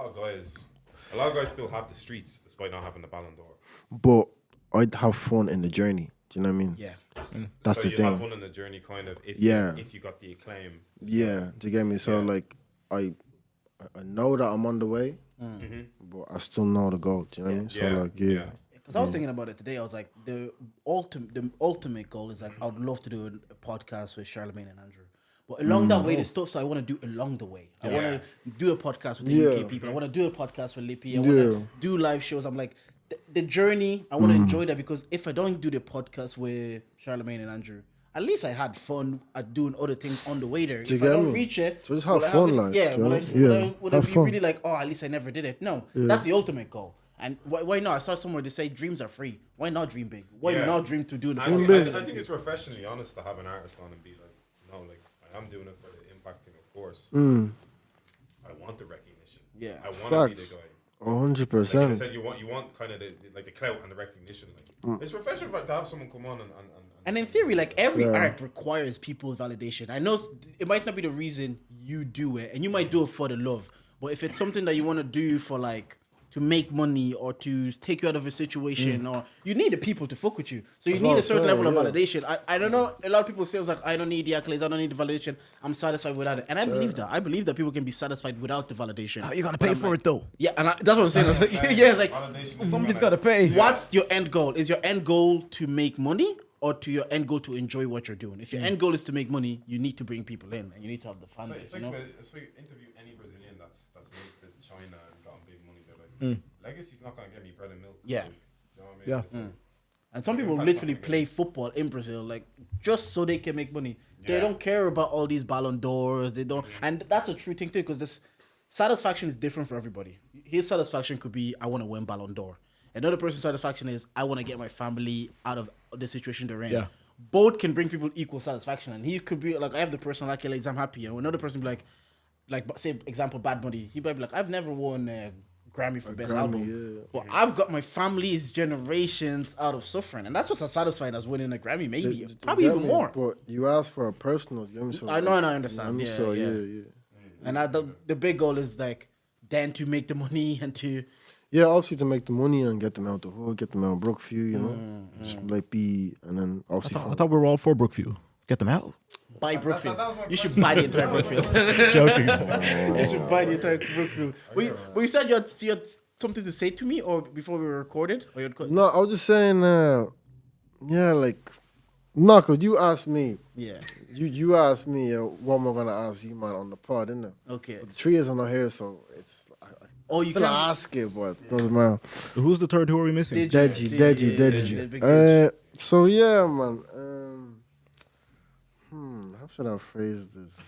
lot of guys still have the streets despite not having the Ballon d'Or. But I'd have fun in the journey. Do you know what I mean? Yeah. That's so the you have thing. fun in the journey, kind of. If you got the acclaim. Yeah, do you get me? So like I know that I'm on the way, but I still know the goal. Do you know what I mean? So like Because I was thinking about it today. I was like, the ultimate goal is like, I would love to do a podcast with Charlemagne and Andrew. But along that way, there's stuff I want to do along the way. I want to do a podcast with the UK people. I want to do a podcast with Lippy. I want to do live shows. I'm like, the journey, I want to enjoy that because if I don't do the podcast with Charlemagne and Andrew, at least I had fun at doing other things on the way there. If I don't reach it, so just have fun, like would I be really like, oh, at least I never did it? No, that's the ultimate goal. And why not? I saw somewhere to say dreams are free. Why not dream big? Why not dream to do the I think it's refreshingly honest to have an artist on and be like, no, like I am doing it for the impacting, of course. I want the recognition. Yeah, I want to be the guy. 100%. Like I said, you want kind of the clout and the recognition. Like it's refreshing to have someone come on and in theory, like every art requires people's validation. I know it might not be the reason you do it, and you might do it for the love. But if it's something that you want to do for like to make money or to take you out of a situation, or you need the people to fuck with you, so you need a certain level of validation. I don't know. A lot of people say it's like I don't need the accolades, I don't need the validation. I'm satisfied without it, and I believe that. I believe that people can be satisfied without the validation. How you gonna pay for it though? Yeah, and that's what I'm saying. I was like, it's like Somebody's gotta pay. what's your end goal? Is your end goal to make money? Or to your end goal to enjoy what you're doing. If your end goal is to make money, you need to bring people in and you need to have the fan base. It's like interview any Brazilian that's moved to China and gotten big money. They're like, legacy's not gonna get me bread and milk. Yeah. Like, you know what I mean? And some people literally play football in Brazil, like, just so they can make money. They don't care about all these Ballon d'Ors. They don't, and that's a true thing too, because this satisfaction is different for everybody. His satisfaction could be, I want to win Ballon d'Or. Another person's satisfaction is, I want to get my family out of the situation they're in. Yeah. Both can bring people equal satisfaction, and he could be like, I have the person like, I'm happy, and another person be like say example, Bad Bunny. He might be like, I've never won a Grammy for best album, but I've got my family's generations out of suffering, and that's just as satisfying as winning a Grammy, maybe probably even more. But you asked for a personal, so I know, I understand. Yeah. And the big goal is like then to make the money and to obviously to make the money and get them out the hood, get them out of Brookview, you know, just like be, and then obviously I thought we were all for Brookview. Get them out. Buy Brookfield. You should buy the entire Brookfield. Joking. You should buy the entire Brookfield. But you said you had something to say to me, or before we recorded, or you had no, I was just saying, cause you asked me. Yeah. You asked me what am I gonna ask you, man, on the pod, innit? Okay. But the tree is on the hair, so it's. You still can ask it, but it doesn't matter. Who's the third? Who are we missing? Deji. So yeah, man. How should I phrase this?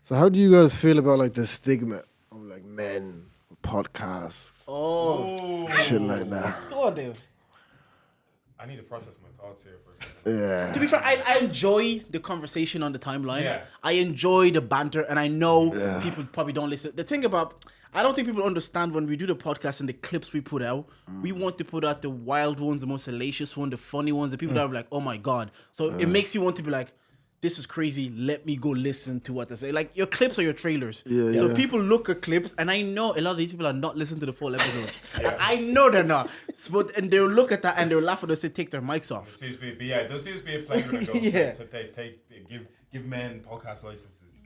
So how do you guys feel about like the stigma of like men with podcasts? Shit like that. Go on, Dave. I need to process my thoughts here for a second. Yeah. To be fair, I enjoy the conversation on the timeline. Yeah. I enjoy the banter, and I know people probably don't listen. The thing about, I don't think people understand when we do the podcast and the clips we put out, we want to put out the wild ones, the most salacious ones, the funny ones, the people that are like, oh my God. So it makes you want to be like, this is crazy. Let me go listen to what they say. Like, your clips are your trailers. So people look at clips, and I know a lot of these people are not listening to the full episodes. I know they're not. And they'll look at that and they'll laugh at us and take their mics off. There seems to be a flavor that goes give men podcast licenses.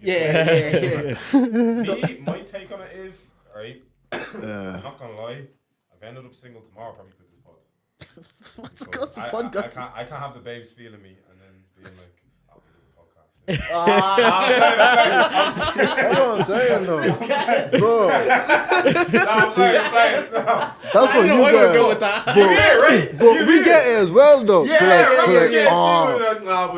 My take on it is, right, I'm not going to lie, I've ended up single tomorrow, probably quit this pod. What's the fun got? I can't have the babes feeling me and then being like, That's what I'm saying, though. Bro. That's what you got. Go with that. But we get it as well, though.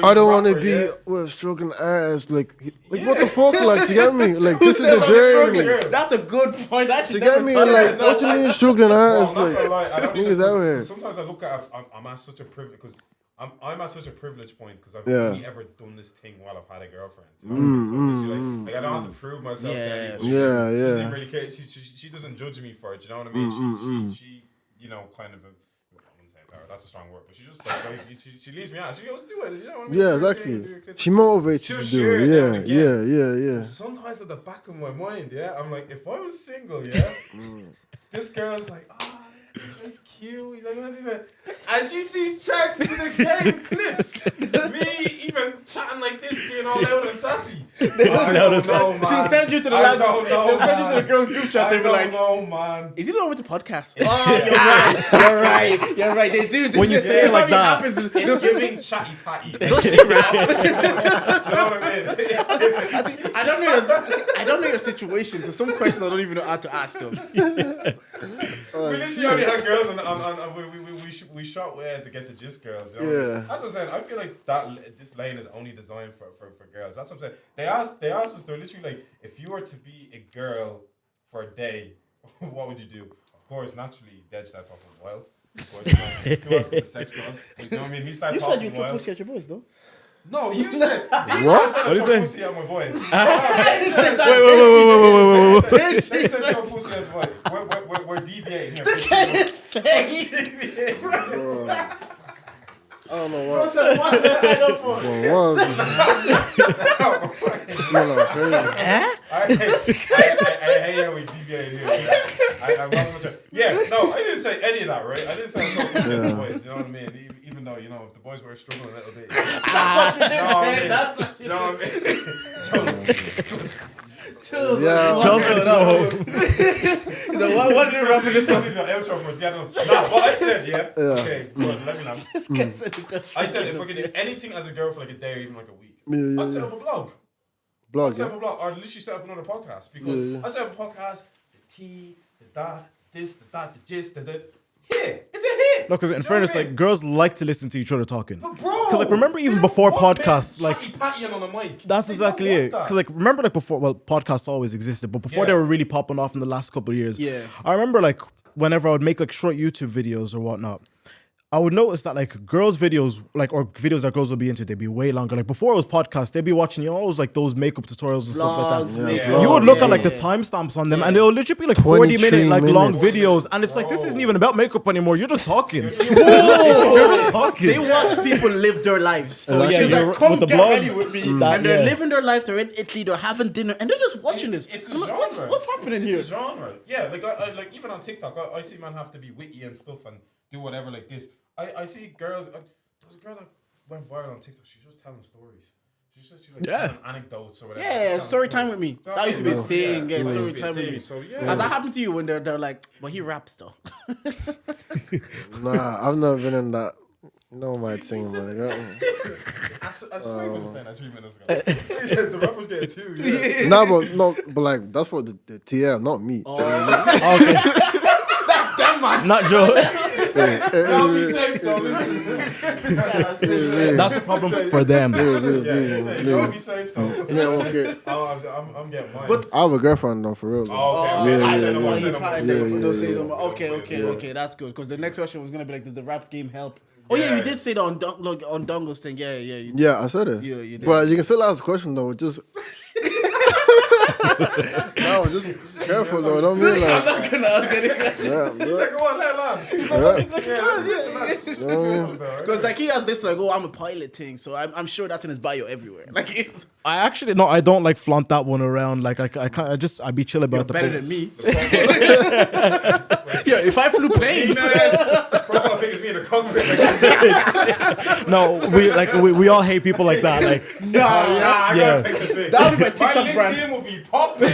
I don't want to be stroking ass. Like, what the fuck? Like, you get me? Like, this is the journey. That's a good point. You get me? Like, what you mean stroking ass? Like, niggas out here. Sometimes I look at I'm at such a privilege because I'm at such a privileged point because I've only ever done this thing while I've had a girlfriend. You know like I don't have to prove myself. She doesn't really care. She doesn't judge me for it. You know what I mean? She you know, kind of. I wouldn't say empowered. That's a strong word, but she just like she leaves me out. She goes do it. You know what I mean? Yeah, exactly. She motivates you to do it. Yeah. Sometimes at the back of my mind, I'm like, if I was single, this girl's like, that's cute. He's like, what is that? And she sees chats in the game clips. Me even chatting like this, being all loud and sassy. She'll send you to the lads. They'll send you to the girls' group chat. They'll be like, "No, man, is he the one with the podcast?" You're right. They do. When you say it like that, it's giving chatty patty. Does he rap? Do you know what I mean? I don't know your situation, so some questions I don't even know how to ask them. We literally only had girls and we shot where to get the gist girls. You know? That's what I'm saying. I feel like this lane is only designed for girls. That's what I'm saying. They asked us, they're literally like, if you were to be a girl for a day, what would you do? Of course, naturally, Dead started talking wild. Of course, he was the sex god. You know what I mean? He started talking wild. You said you put pussy at your boys, though? No, you said. What? What did you say? Pussy at my boys. Wait. They said your pussy at my boys. We're deviating here. Look at his face. I don't know what. What's that title for? Hey, we deviated here. No, I didn't say any of that, right? I didn't say I was the boys, you know what I mean? Even though, you know, if the boys were struggling a little bit. That's what you did, That's what you did. John's gonna go home. What did you rub this up? What I said, okay, good, let me know. I said if I could do anything as a girl for like a day or even like a week, I'd set up a blog. Or literally set up another podcast. Because I set up a podcast, the tea, the that, this, the that, the gist, the that. Here, it's a hit. it. No, because in You know fairness, what I mean? like girls like to listen to each other talking. Bro, Because like remember even they before don't want podcasts, men like chatty-pattying on a mic. that's They exactly don't want it. that. Because like remember like before, well, podcasts always existed, but before Yeah. they were really popping off in the last couple of years. Yeah. I remember like whenever I would make like short YouTube videos or whatnot, I would notice that like girls' videos, like or videos that girls would be into, they'd be way longer. Like before it was podcasts, they'd be watching, you know, always like those makeup tutorials and stuff like Vlogs, that. makeup. You would look Yeah, at like the yeah. timestamps on them, and they'll literally be like 40-minute 23 like long minutes. videos, and it's like this isn't even about makeup anymore. You're just talking. You're Whoa! just talking. They watch people live their lives. So yeah, she's you're like, come with the get blog. ready with me. That- And they're yeah. living their life. They're in Italy. They're having dinner. And they're just watching this. It's a I'm like, genre. what's happening here? It's a genre. Yeah, like I like even on TikTok, I see man have to be witty and stuff and do whatever like this. I see girls. There was a girl that went viral on TikTok. She's just telling stories. She's just like telling anecdotes or whatever. Yeah, Telling story time stories. with me. So That used to be a yeah, thing. Yeah, that story used to be a time with thing. me. So yeah, Has that happened to you when they're like, but he raps though? Nah, I've never been in that. You know my thing, man. I swear he wasn't saying that 3 minutes ago. He said the rappers get two. Yeah. Nah, but like that's what the TL, not me. Not Joe. I'll be safe though. Listen. That's a problem for them. Y'all be safe though. Yeah, okay. I'm getting mine. I have a girlfriend though, for real. Oh, okay. Yeah, I yeah, said no more, I yeah. said no more. Don't say no more. Yeah. Okay, that's good. Because the next question was gonna be like, does the rap game help? Oh yeah, you did say that on on Dongle's thing. Yeah. You did. Yeah, I said it. Yeah, you did. But you can still ask a question though. Just no, just careful though. Don't mean I'm like not gonna ask any questions. yeah, He said, go on, let it laugh. He's like, You know what I mean? Because like he has this like, oh, I'm a pilot thing, so I'm sure that's in his bio everywhere. Like it's I actually no, I don't like flaunt that one around. Like I can't. I be chill about the better things. than me. Yeah, if I flew planes. Profile pic is me in a cockpit. No, we all hate people like that. Like I Yeah. gotta take the pic. That'll be my My TikTok brand. LinkedIn will be popping,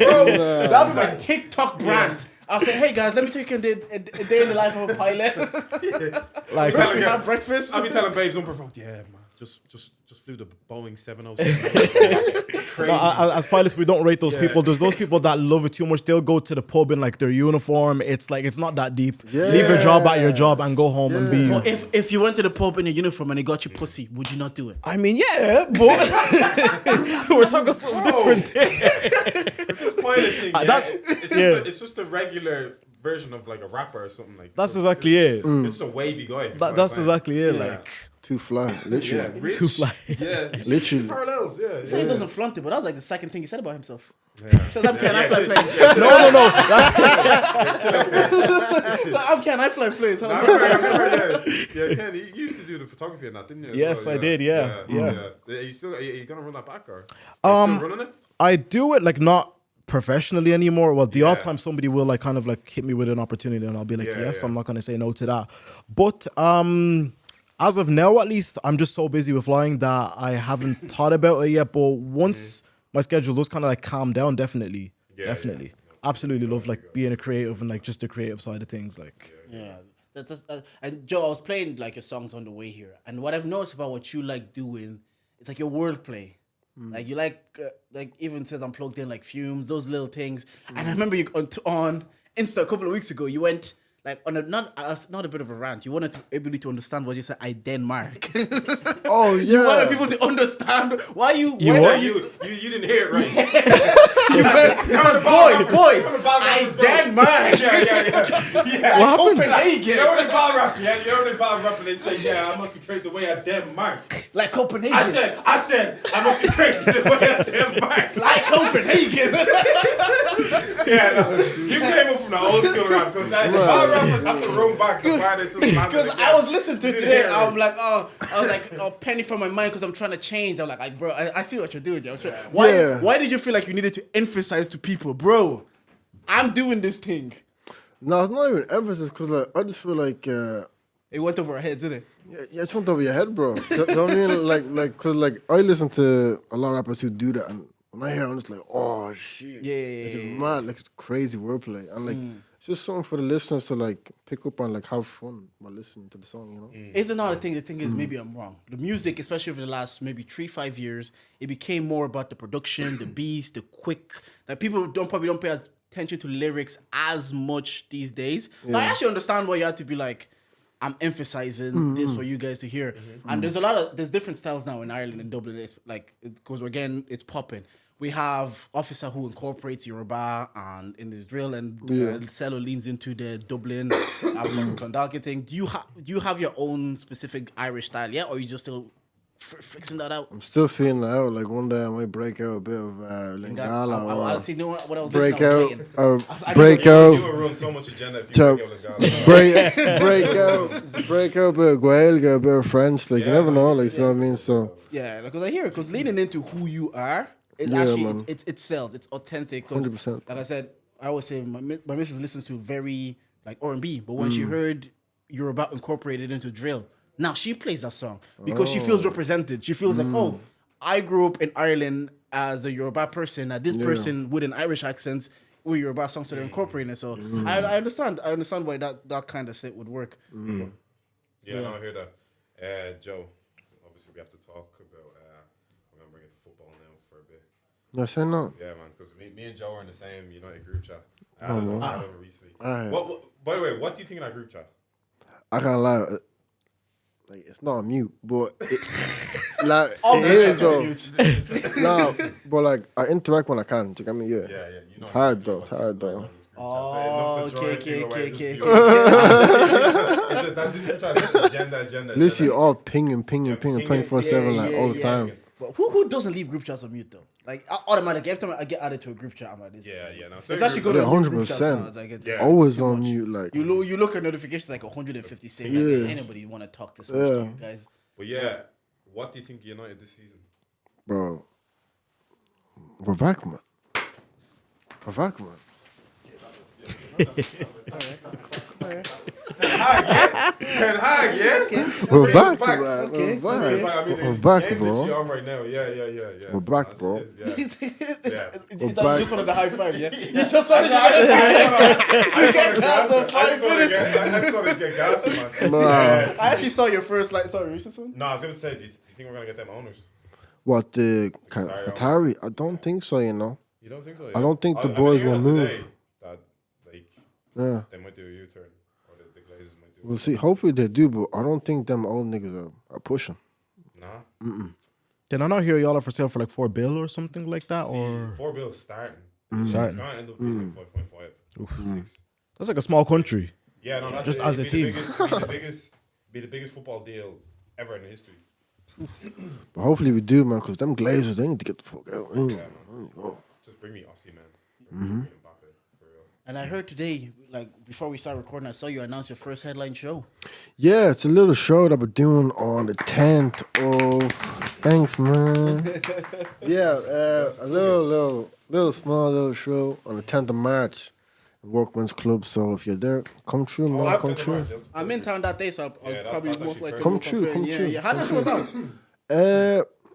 bro. That'll be my TikTok brand. I'll say, hey guys, let me take you a day in the life of a pilot. like First we have breakfast. I'll be telling babes unprovoked, yeah, man, just flew the Boeing 707. Crazy. no, as pilots, we don't rate those people. There's those people that love it too much. They'll go to the pub in like their uniform. It's like it's not that deep. Yeah. Leave your job at your job and go home and be you. Well, if you went to the pub in your uniform and they got you pussy, would you not do it? I mean, yeah, but we're talking something different. It's just pilot thing. Yeah. that- It's just a regular version of like a rapper or something like. That's exactly it. It's just a wavy guy. That's exactly it. Yeah. Like Too fly, Yeah, literally. rich. Too fly. Yeah, Literally. parallels. Yeah, He said he yeah. doesn't flaunt it, but that was like the second thing he said about himself. He says, can I fly planes? no. Can I fly planes? I I was like, remember, yeah, Ken, you used to do the photography and that, didn't you? as Yes, well? I did, yeah. Are you gonna run that back or? Are you still running it? I do it like not professionally anymore. Well, the odd Yeah. time somebody will like kind of like hit me with an opportunity, and I'll be like, Yeah, yes, yeah. I'm not gonna say no to that. But as of now, at least, I'm just so busy with flying that I haven't thought about it yet. But once my schedule does kind of like calm down, definitely. Absolutely love like being a creative and like just the creative side of things. Like, yeah. And Joe, I was playing like your songs on the way here, and what I've noticed about what you like doing, it's like your wordplay. Like you like even says I'm plugged in like fumes, those little things. And I remember you on Insta a couple of weeks ago, you went like on a not a bit of a rant. You wanted to ability to understand what you said. I Denmark. Oh yeah. You wanted people to understand why you. You why what? You didn't hear it right. boys. I Denmark. Yeah. what happened? Copenhagen. You know when they ball rap, yeah? You know when they ball rap and they say, yeah, I must be crazy the way I Denmark. Like Copenhagen. I said, I must be crazy the way I Denmark. like Copenhagen. Yeah, no, you came up from the old school rap because ball rappers have to roam back to find it to the Because I was listening to it today, I'm like, penny from my mind because I'm trying to change. I'm like, bro, I see what you're doing. Yo. Why did you feel like you needed to emphasize to people, bro? I'm doing this thing. No, it's not even emphasis because like I just feel like It went over our heads, didn't it? yeah, it's went over your head, bro. You know what I mean? Like, cause like I listen to a lot of rappers who do that, and when I hear, it, I'm just like, oh shit, Yeah. like, it's mad, like it's crazy wordplay, and like it's just something for the listeners to like pick up and like have fun while listening to the song, you know? It's another thing. The thing is, maybe I'm wrong. The music, especially over the last maybe 3-5 years, it became more about the production, the beats, the quick. Like people probably don't pay attention to lyrics as much these days. So I actually understand why you had to be like, I'm emphasizing this for you guys to hear. And there's different styles now in Ireland and Dublin. It's like, because again, it's popping. We have Officer who incorporates Yoruba and in his drill, and Cello leans into the Dublin Clondalkin thing. Do you have your own specific Irish style yet, or are you just still fixing that out? I'm still feeling that out. Like one day I might break out a bit of Lingala. I see what I was break listening, out, break out. You would ruin so much agenda if you break out break out a bit of Gaelic, a bit of French. Like you never know. Like you know what I mean. So yeah, because I hear it. Because leaning into who you are, it sells. It's authentic. 100%. Like I said, I always say my missus listens to very like R&B, but when she heard Yoruba incorporated into drill, now she plays that song because she feels represented. She feels like, oh, I grew up in Ireland as a Yoruba person. Now this person with an Irish accent with Yoruba songs, so they're incorporating it. So I understand. I understand why that kind of shit would work. Yeah, no, I hear that. Joe, obviously we have to talk about. I'm gonna bring it to football now for a bit. no, say no. Yeah, man, because me and Joe are in the same United group chat. I don't know recently. By the way, what do you think of that group chat? I can't lie. Like it's not on mute, but like it is though. No, but like I interact when I can. Do you get me? Yeah. Yeah. You know, It's hard though. It's hard though. Oh, okay. This group chat is agenda. Literally all pinging 24/7 like all the time. But who doesn't leave group chats on mute though? Like automatically, every time I get added to a group chat, I'm like this. Yeah. No, especially go to 100%. Always on mute. Like you look at notifications like 156. Like, anybody want to talk this much to you guys? But yeah, what do you think of United this season? bro, we're back, man. We're back, man. Ten Hag, yeah? We're back, back. man. Okay. We're back, bro. On right now. Yeah. We're back, That's bro. it, yeah. We're You back. just wanted the high five, yeah? You just wanted the high five. You get gas in 5 minutes. I just wanted to get gas, man. Nah. I actually saw your first like. Sorry, you said something? No, I was going to say, do you think we're going to get them owners? What, the Qatari? I don't think so, you know. You don't think so? I don't think the boys will move. That, like, Yeah. they might do a U-turn. Or the Glazers might do We'll see. Hopefully they do, but I don't think them old niggas are pushing. Nah. Did I not hear y'all are for sale for like $4 billion or something like that? Or $4 billion starting. Starting. It's going to end up being like 5.5. 6. That's like a small country. Yeah, no, that's Just it. as a It'd team. be the biggest football deal ever in history. But hopefully we do, man, because them Glazers, they need to get the fuck out. Just bring me Aussie, man. Bring Mbappe, for real. And I heard today, like before we start recording, I saw you announce your first headline show. Yeah, it's a little show that we're doing on the 10th of... Thanks, man. Yeah, a little small show on the 10th of March at Workman's Club. So if you're there, come through, man, come through. I'm in town that day, so I'll probably that's most likely Come walk true, up come there. true. Yeah. How does it about?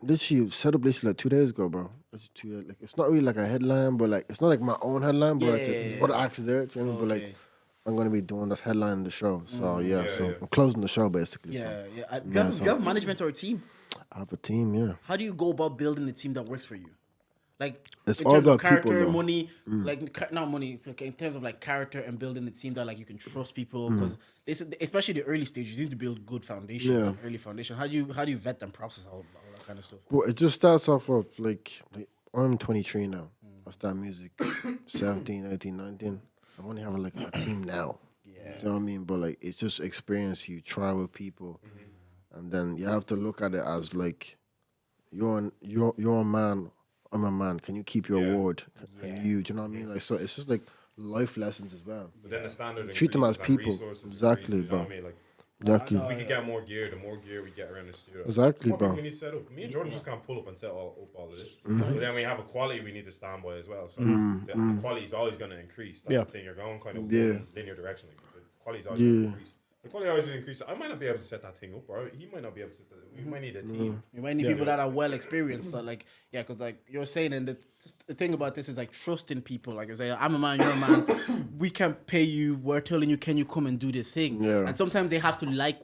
Literally set up literally like 2 days ago, bro. Like it's not really like a headline, but like it's not like my own headline, but like there's other actors there. Do you know what I mean? But like I'm gonna be doing that headline in the show. So so I'm closing the show basically. Yeah. So. You have management or a team. I have a team, yeah. How do you go about building a team that works for you? Like It's in all terms of about character, people, though. money, like not money. It's like in terms of like character and building a team that like you can trust people. Because especially the early stages, you need to build good foundation, Yeah. early foundation. How do you vet and process all that kind of stuff? But it just starts off of like I'm 23 now. I start music 17, 18, 19. I only have like a team now. Yeah. Do you know what I mean? But like it's just experience. You try with people, and then you have to look at it as like you're a man. I'm a man. Can you keep your word? Can you? Do you know what I mean? Like so, it's just like life lessons as well. But then the standard Treat them as increases and people. resources Exactly, increase, you know bro. what I mean? Like, Exactly. we could get more gear. The more gear we get around the studio, Exactly, more people bro. we need to set up. Me and Jordan just can't pull up and set all of this. But then we have a quality we need to stand by as well. So the quality is always going to increase. That's the thing. You're going kind of one linear direction. Like, the quality is always going to increase. The quality always increases. I might not be able to set that thing up, or he might not be able to set that. We might need a team. You might need people that are well experienced. So like, because like you're saying, and the thing about this is like trusting people. Like you're saying, I'm a man, you're a man. We can't pay you. We're telling you, can you come and do this thing? Yeah. And sometimes they have to like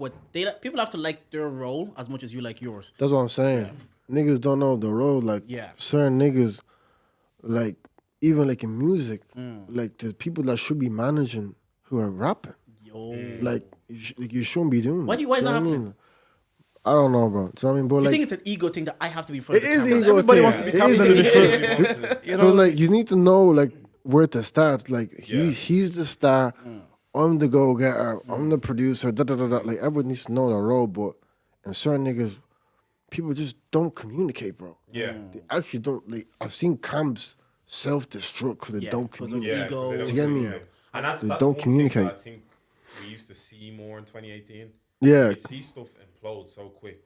people have to like their role as much as you like yours. That's what I'm saying. Niggas don't know the road. Like certain niggas, like even like in music, like there's people that should be managing who are rapping. Like you shouldn't be doing. Why that. is Do that you know what I happening? mean? I don't know, bro. Do you know what I mean? But You like, think it's an ego thing that I have to be in front it of the is camera? ego Everybody thing. wants to be It is commentating. an ego. Everybody wants to- You So know, like you need to know like where to start. Like he's the star. I'm the go getter. I'm the producer. Da da da da. Like everyone needs to know their role, but in certain niggas, people just don't communicate, bro. Yeah. They actually don't. Like I've seen camps self-destruct because they Yeah, don't 'cause of communicate. ego. they don't Do you get me? communicate. And that's They that's don't one communicate. thing that I think we used to see more in 2018. Yeah. You'd see stuff implode so quick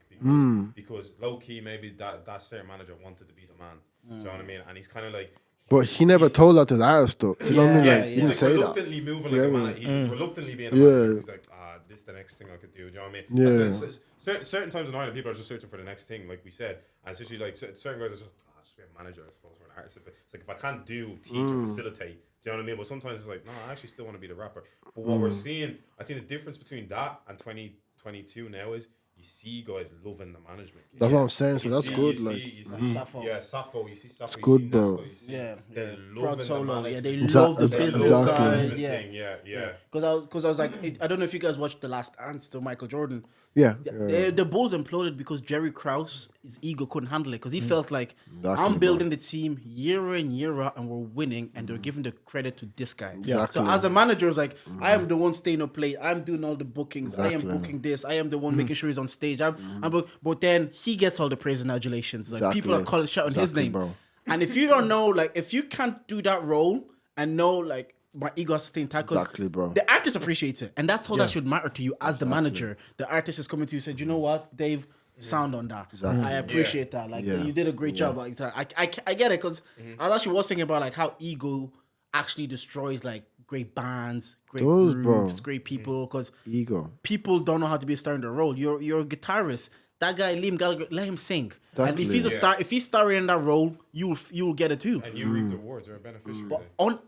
because low key maybe that certain manager wanted to be the man. Do you know what I mean? And he's kind of like. But he never told that to his artist though. Do you know what I mean? Yeah, Like yeah. he didn't He's say like that. reluctantly moving Yeah, like a I man. mean, He's reluctantly being a Yeah. manager. He's like, this is the next thing I could do. Do you know what I mean? Yeah. Certain times in Ireland, people are just searching for the next thing, like we said. And it's usually like certain guys are just be a manager, I suppose, for an artist. It's like if I can't teach or facilitate, do you know what I mean? But sometimes it's like, no, I actually still want to be the rapper. But what we're seeing, I think the difference between that and 2022 now is you see guys loving the management. That's what I'm saying. So You that's see- good. you like see, you see, Sappho. yeah, Sappho. You see Sappho. It's good, bro. Yeah, they're Prod loving the Solo. Yeah, management. they Exactly. love the They business love the Exactly. side. management Yeah, thing. Yeah. because I was like, I don't know if you guys watched The Last Dance to Michael Jordan. yeah. The Bulls imploded because Jerry Krause, his ego couldn't handle it because he felt like Exactly, I'm bro. building the team year in year out and we're winning and they're giving the credit to this guy. Exactly. So as a manager, it's like I am the one staying up late. I'm doing all the bookings. I am Exactly. booking this. I am the one making sure he's on stage. But then he gets all the praise and adulations. Like people are Exactly. shouting his Exactly, name. bro. And if you don't know, like if you can't do that role and know like my ego has to stay intact, 'cause Exactly, bro. the artist appreciates it, and that's all that should matter to you as the manager. The artist is coming to you and said, you know what, Dave, sound on that. I appreciate that. Like Yeah. you did a great job. Like, I get it because I actually was thinking about like how ego actually destroys like great bands, great Does, groups, bro. great people because Ego. people don't know how to be a star in their role. You're a guitarist. That guy Liam Gallagher, let him sing. And if Exactly. he's a Yeah. star, if he's starring in that role, you'll get it too. And you reap the rewards. You're a beneficiary.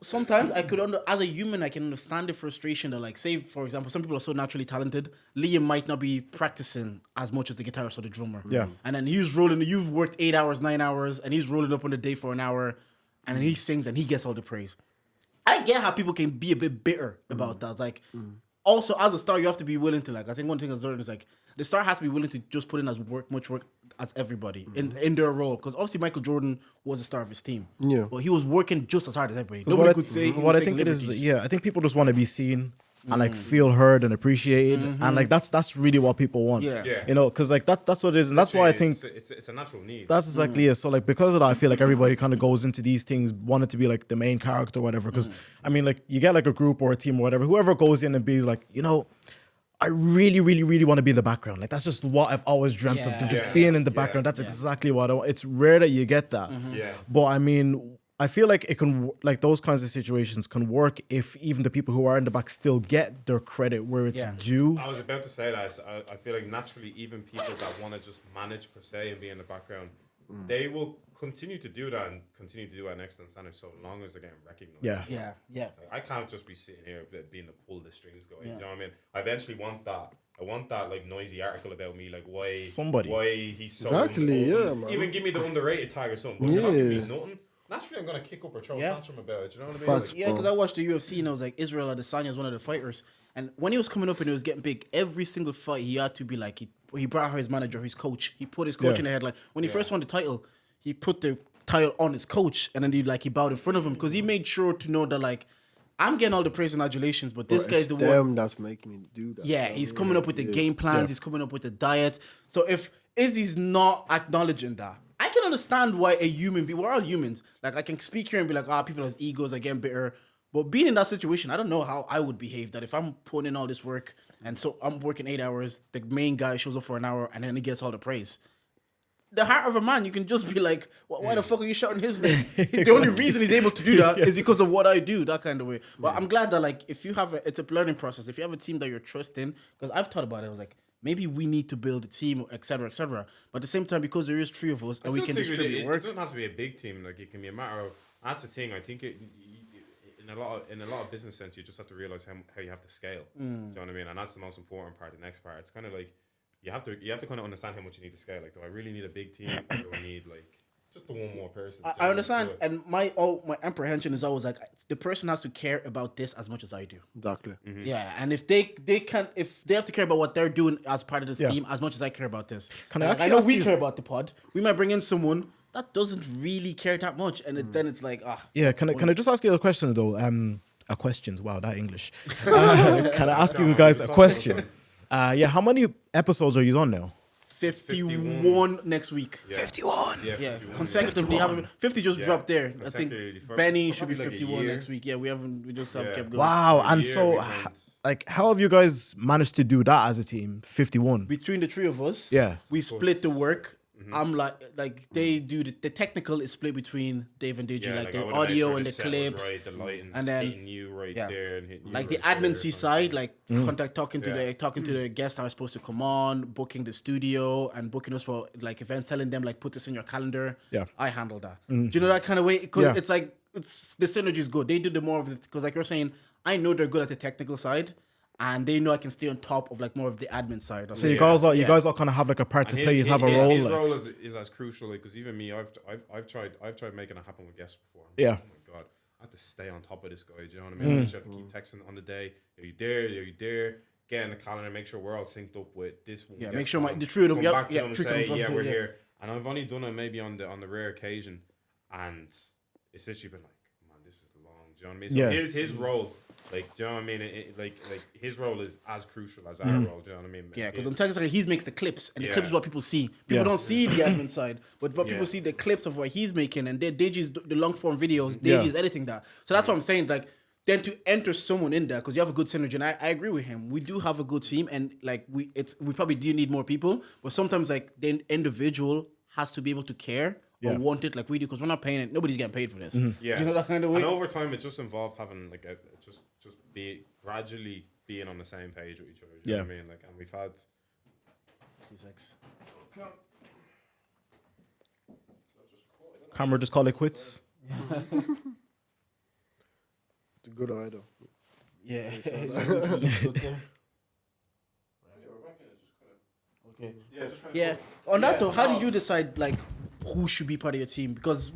Sometimes I could as a human I can understand the frustration that like say for example some people are so naturally talented. Liam might not be practicing as much as the guitarist or the drummer. Yeah. And then you've worked 8 hours, 9 hours, and he's rolling up on the day for an hour, and then he sings and he gets all the praise. I get how people can be a bit bitter about that. Like also as a star you have to be willing to like I think one thing I've learned is like the star has to be willing to just put in much work as everybody in their role. Because obviously Michael Jordan was the star of his team. Yeah. But he was working just as hard as everybody. what Nobody I, could say he what was I think taking it is. liberties. Yeah, I think people just want to be seen and like feel heard and appreciated, and like that's really what people want. Yeah. Yeah. You know, because like that's what it is, and that's why I think it's a natural need. that's exactly it. So like because of that, I feel like everybody kind of goes into these things wanting to be like the main character or whatever. Because I mean, like you get like a group or a team or whatever, whoever goes in and be like, you know, I really, really, really want to be in the background. Like that's just what I've always dreamt of, to just Yeah. being in the Yeah. background. That's exactly what I want. It's rare that you get that. Yeah. But I mean, I feel like it can, like those kinds of situations can work if even the people who are in the back still get their credit where it's Yeah. due. I was about to say that. I feel like naturally, even people that want to just manage per se and be in the background, they will continue to do that and continue to do that next standard so long as they're getting recognized. Yeah. Yeah. Like, I can't just be sitting here being the pull the strings guy. You know what I mean? I eventually want that. I want that like noisy article about me, like why he's so Exactly, yeah, man. Even give me the underrated tag or something. But if you're not giving me Yeah. nothing. Naturally, I'm gonna kick up or throw Yeah. a tantrum about it. You know what I mean? Facts. Like, Yeah, because I watched the UFC and I was like, Israel Adesanya is one of the fighters. And when he was coming up and he was getting big, every single fight he had to be like, he brought out his manager, his coach. He put his coach Yeah. in the headline. When he first won the title, he put the title on his coach and then he bowed in front of him because he made sure to know that like, I'm getting all the praise and adulations, but this But guy's it's the them one. that's making me do that. Yeah, you know he's what I coming mean? up with the Yeah. game plans. He's coming up with the diets. So if Izzy's not acknowledging that, I can understand why a human being, we're all humans. Like I can speak here and be like, people has egos, are getting bitter. But being in that situation, I don't know how I would behave. That if I'm putting in all this work and so I'm working 8 hours, the main guy shows up for an hour and then he gets all the praise. The heart of a man, you can just be like, why the fuck are you shouting his name? The only reason he's able to do that is because of what I do, that kind of way. But I'm glad that like if you have it's a learning process. If you have a team that you're trusting, because I've thought about it, I was like, maybe we need to build a team, et cetera, et cetera. But at the same time, because there is 3 of us and we still can think distribute it work. doesn't have to be a big team. Like it can be a matter of. That's the thing. I think in a lot of business sense, you just have to realize how you have to scale. Do you know what I mean? And that's the most important part. The next part, it's kind of like you have to kind of understand how much you need to scale. Like, do I really need a big team, or do I need like just the one more person. I understand, and my apprehension is always like the person has to care about this as much as I do. Exactly. Yeah, and if they have to care about what they're doing as part of this team as much as I care about this. Can I Like, actually know ask we you- care about the pod. We might bring in someone that doesn't really care that much, and then it's like Yeah, can I just ask you a question though? Questions. Wow, that English. Can I ask you guys a question? Yeah, how many episodes are you on now? 51 next week. 51. Yeah, consecutively. 50 just dropped there. I think Consecutively for Benny should be probably like a 51 year. next week. Yeah, we just have Yeah. kept going. Wow, and year so we went- like, how have you guys managed to do that as a team? 51. Between the three of us, Yeah. we split the work. I'm like they do the technical is split between Dave and Digi, like the I wanna make audio sure and the set was clips, right, the lighting's and then- hitting you right yeah. there and hitting you like right the admin there, C kind of side, thing. like talking to the guests that are supposed to come on, booking the studio and booking us for like events, telling them like put this in your calendar. Yeah. I handle that. Do you know that kind of way? Because Yeah. it's like the synergy is good. They do the more of it because like you're saying, I know they're good at the technical side. And they know I can stay on top of like more of the admin side. So you guys all kind of have like a part to And play. You have a his role. His Like, role is as crucial, like, because even me, I've tried making it happen with guests before. I'm Yeah. like, oh my god, I have to stay on top of this guy. Do you know what I mean? I just have to keep texting on the day. Are you there? Are you there? Get in the calendar. Make sure we're all synced up with this one. Yeah, guest make sure on, the three of them. come Yep, back to yeah, them and three say, comes yeah, first, we're yeah. here. And I've only done it maybe on the rare occasion, and it's literally been like, man, this is long. Do you know what I mean? So Yeah. his role. Like, do you know what I mean? Like his role is as crucial as our role. Do you know what I mean? Yeah, because on technical side, he makes the clips, and the Yeah. clips is what people see. People Yeah. don't see the admin side, but Yeah. people see the clips of what he's making, and Deji's the long form videos. Yeah. Deji's editing that. So that's what I'm saying. Like, then to enter someone in there because you have a good synergy, and I agree with him. We do have a good team, and like we probably do need more people, but sometimes like the individual has to be able to care. Yeah. Or want it like we do because we're not paying it. Nobody's getting paid for this. Yeah, Do you know that kind of way? And over time, it just involves having like just be gradually being on the same page with each other. Do you know what I mean? Like, and we've had 2 secs. camera just call it quits. It's a good eye though. Yeah. Okay. Yeah. On that though, how did you decide like who should be part of your team? Because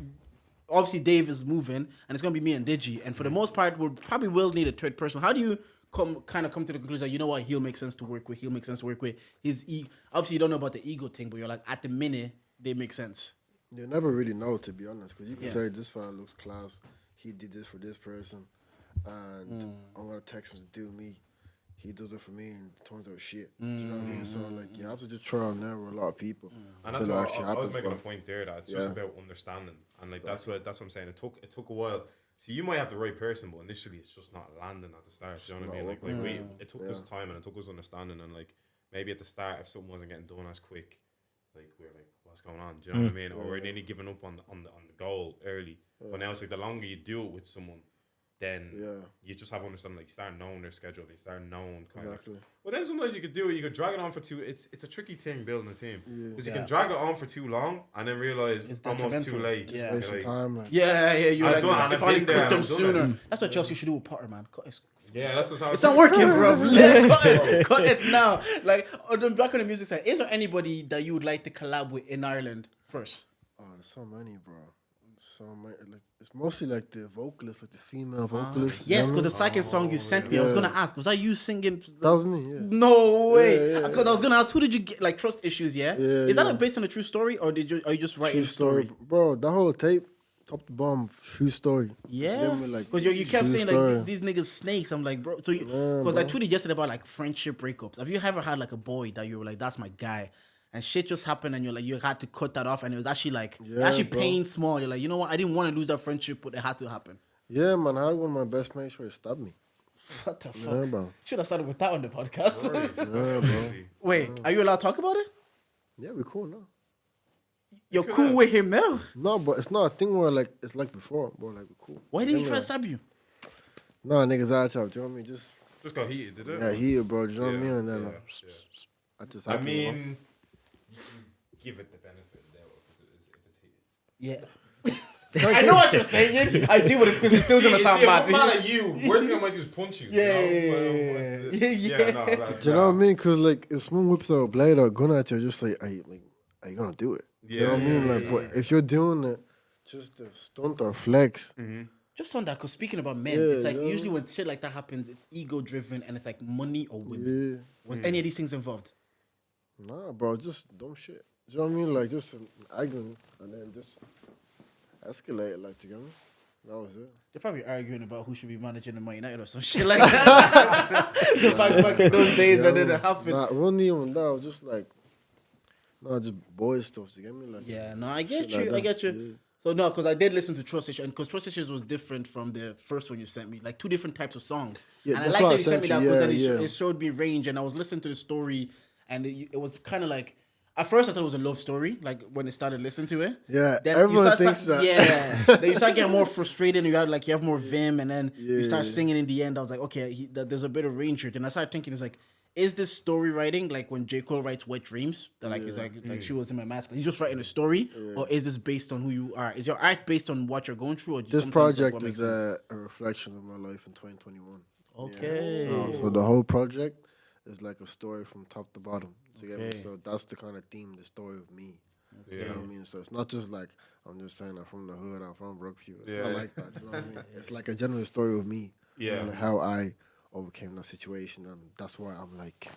obviously Dave is moving, and it's gonna be me and Digi, and for the most part, we probably will need a third person. How do you come to the conclusion that you know what he'll make sense to work with? He'll make sense to work with. Obviously you don't know about the ego thing, but you're like at the minute they make sense. You never really know, to be honest, because you can Yeah. say this fella looks class. He did this for this person, and I'm gonna text him to do me. He does it for me, and it turns out shit. Do you know what I mean? So like, you have to just try and error with a lot of people. And till that's it what actually I was happens, making a bro. point there that it's Yeah. just about understanding, and like that's what I'm saying. It took a while. See, you might have the right person, but initially it's just not landing at the start. Do you know what I mean? Like it took us time and it took us understanding, and like maybe at the start, if something wasn't getting done as quick, like we're like, what's going on? Do you know what I mean? Or we're nearly giving up on the goal early. But now it's like the longer you do it with someone, then you just have understanding. Like you start knowing their schedule, you start knowing kind Exactly. of. But then sometimes you could do it. You could drag it on for too. It's a tricky thing building a team because you Yeah. can drag it on for too long and then realize It's almost too detrimental. late. Yeah. You're Wasting like, time, like. Yeah, you're I've like, done it, if I've I only been there, cut them I've done sooner. it. That's what Chelsea should do with Potter, man. yeah, that's just how It's not working, bro. Cut it now. Like, back on the music side, is there anybody that you would like to collab with in Ireland first? Oh, there's so many, bro. So many. Like, it's mostly like the vocalists, like the female vocalists. Yes, you know because the what second song you sent me, I was Yeah. gonna ask, was that you singing? I mean? That was me, yeah. No way. Yeah, yeah, Because I was gonna ask, who did you get? Like trust issues, yeah. Yeah, Is that yeah. based on a true story, or are you just writing True a story? Bro, that whole tape, top to bottom, true story. Yeah, Give me, like, because you kept true saying story. like these niggas snakes. I'm like, bro. So because I tweeted yesterday about like friendship breakups. Have you ever had like a boy that you were like, that's my guy, and shit just happened, and you're like, you had to cut that off, and it was actually like Yeah, bro. pain small. You're like, you know what? I didn't want to lose that friendship, but it had to happen. Yeah, man, I had one of my best mates try to stab me. What the fuck? Yeah, bro. Should have started with that on the podcast. Yeah, bro. Wait, are you allowed to talk about it? Yeah, we cool now. You're cool with him now. No, but it's not a thing where like it's like before, bro. Like we cool. Why did he Then, try to stab you? Nah, niggas eye chop. Do you know what I mean? Just got heated, did it? yeah, here, bro. Do you know what I mean? And then yeah. I just I happened, you know? mean, you can give it the benefit of the doubt if it's heated. Yeah. I know what you're saying. I do, but it's because it's still gonna sound if mad. I'm mad at you, worst thing I might do is punch you. Yeah, you know? yeah. No, Do you know what I mean? Cause like if someone whips out a blade or a gun at you, just like, are you gonna do it? You know what I mean? Like, but if you're doing it just to stunt or flex, Just on that, because speaking about men, Yeah, it's like yeah. usually when shit like that happens, it's ego driven and it's like money or women. yeah. Was any of these things involved? Nah, bro, just dumb shit. Do you know what I mean? Like, just arguing and then just escalate, like, together. That was it. They're probably arguing about who should be managing the Man United or some shit like that. back in those days, and then it happened. Nah, it wasn't even that. It was just like, just boy stuff. You get me? Like, Yeah, no, I get shit you. like I that. get you. Yeah. So no, because I did listen to Trust Issues, and because Trust Issues was different from the first one you sent me, like two different types of songs. Yeah, and I that's like why that I you sent me that sent because you. then Yeah, it showed me range, and I was listening to the story, and it was kind of like. At first, I thought it was a love story, like when I started listening to it. Yeah, then everyone thinks that. Yeah, then you start getting more frustrated, and you have more vim, and then you start Yeah. singing in the end. I was like, okay, there's a bit of range here. Then I started thinking, it's like, is this story writing like when J. Cole writes Wet Dreams? That like is like she was in my mask. He's just writing a story, or is this based on who you are? Is your art based on what you're going through, or This sometimes, like, project what makes is sense? a reflection of my life in 2021. Okay. So the whole project is like a story from top to bottom. So, you get me? Okay. So that's the kind of theme, the story of me. You know what I mean? So it's not just like I'm just saying I'm from the hood, I'm from Brookview. It's not like that. You know what I mean? It's like a general story of me. Yeah. Like how I overcame that situation, and that's why I'm like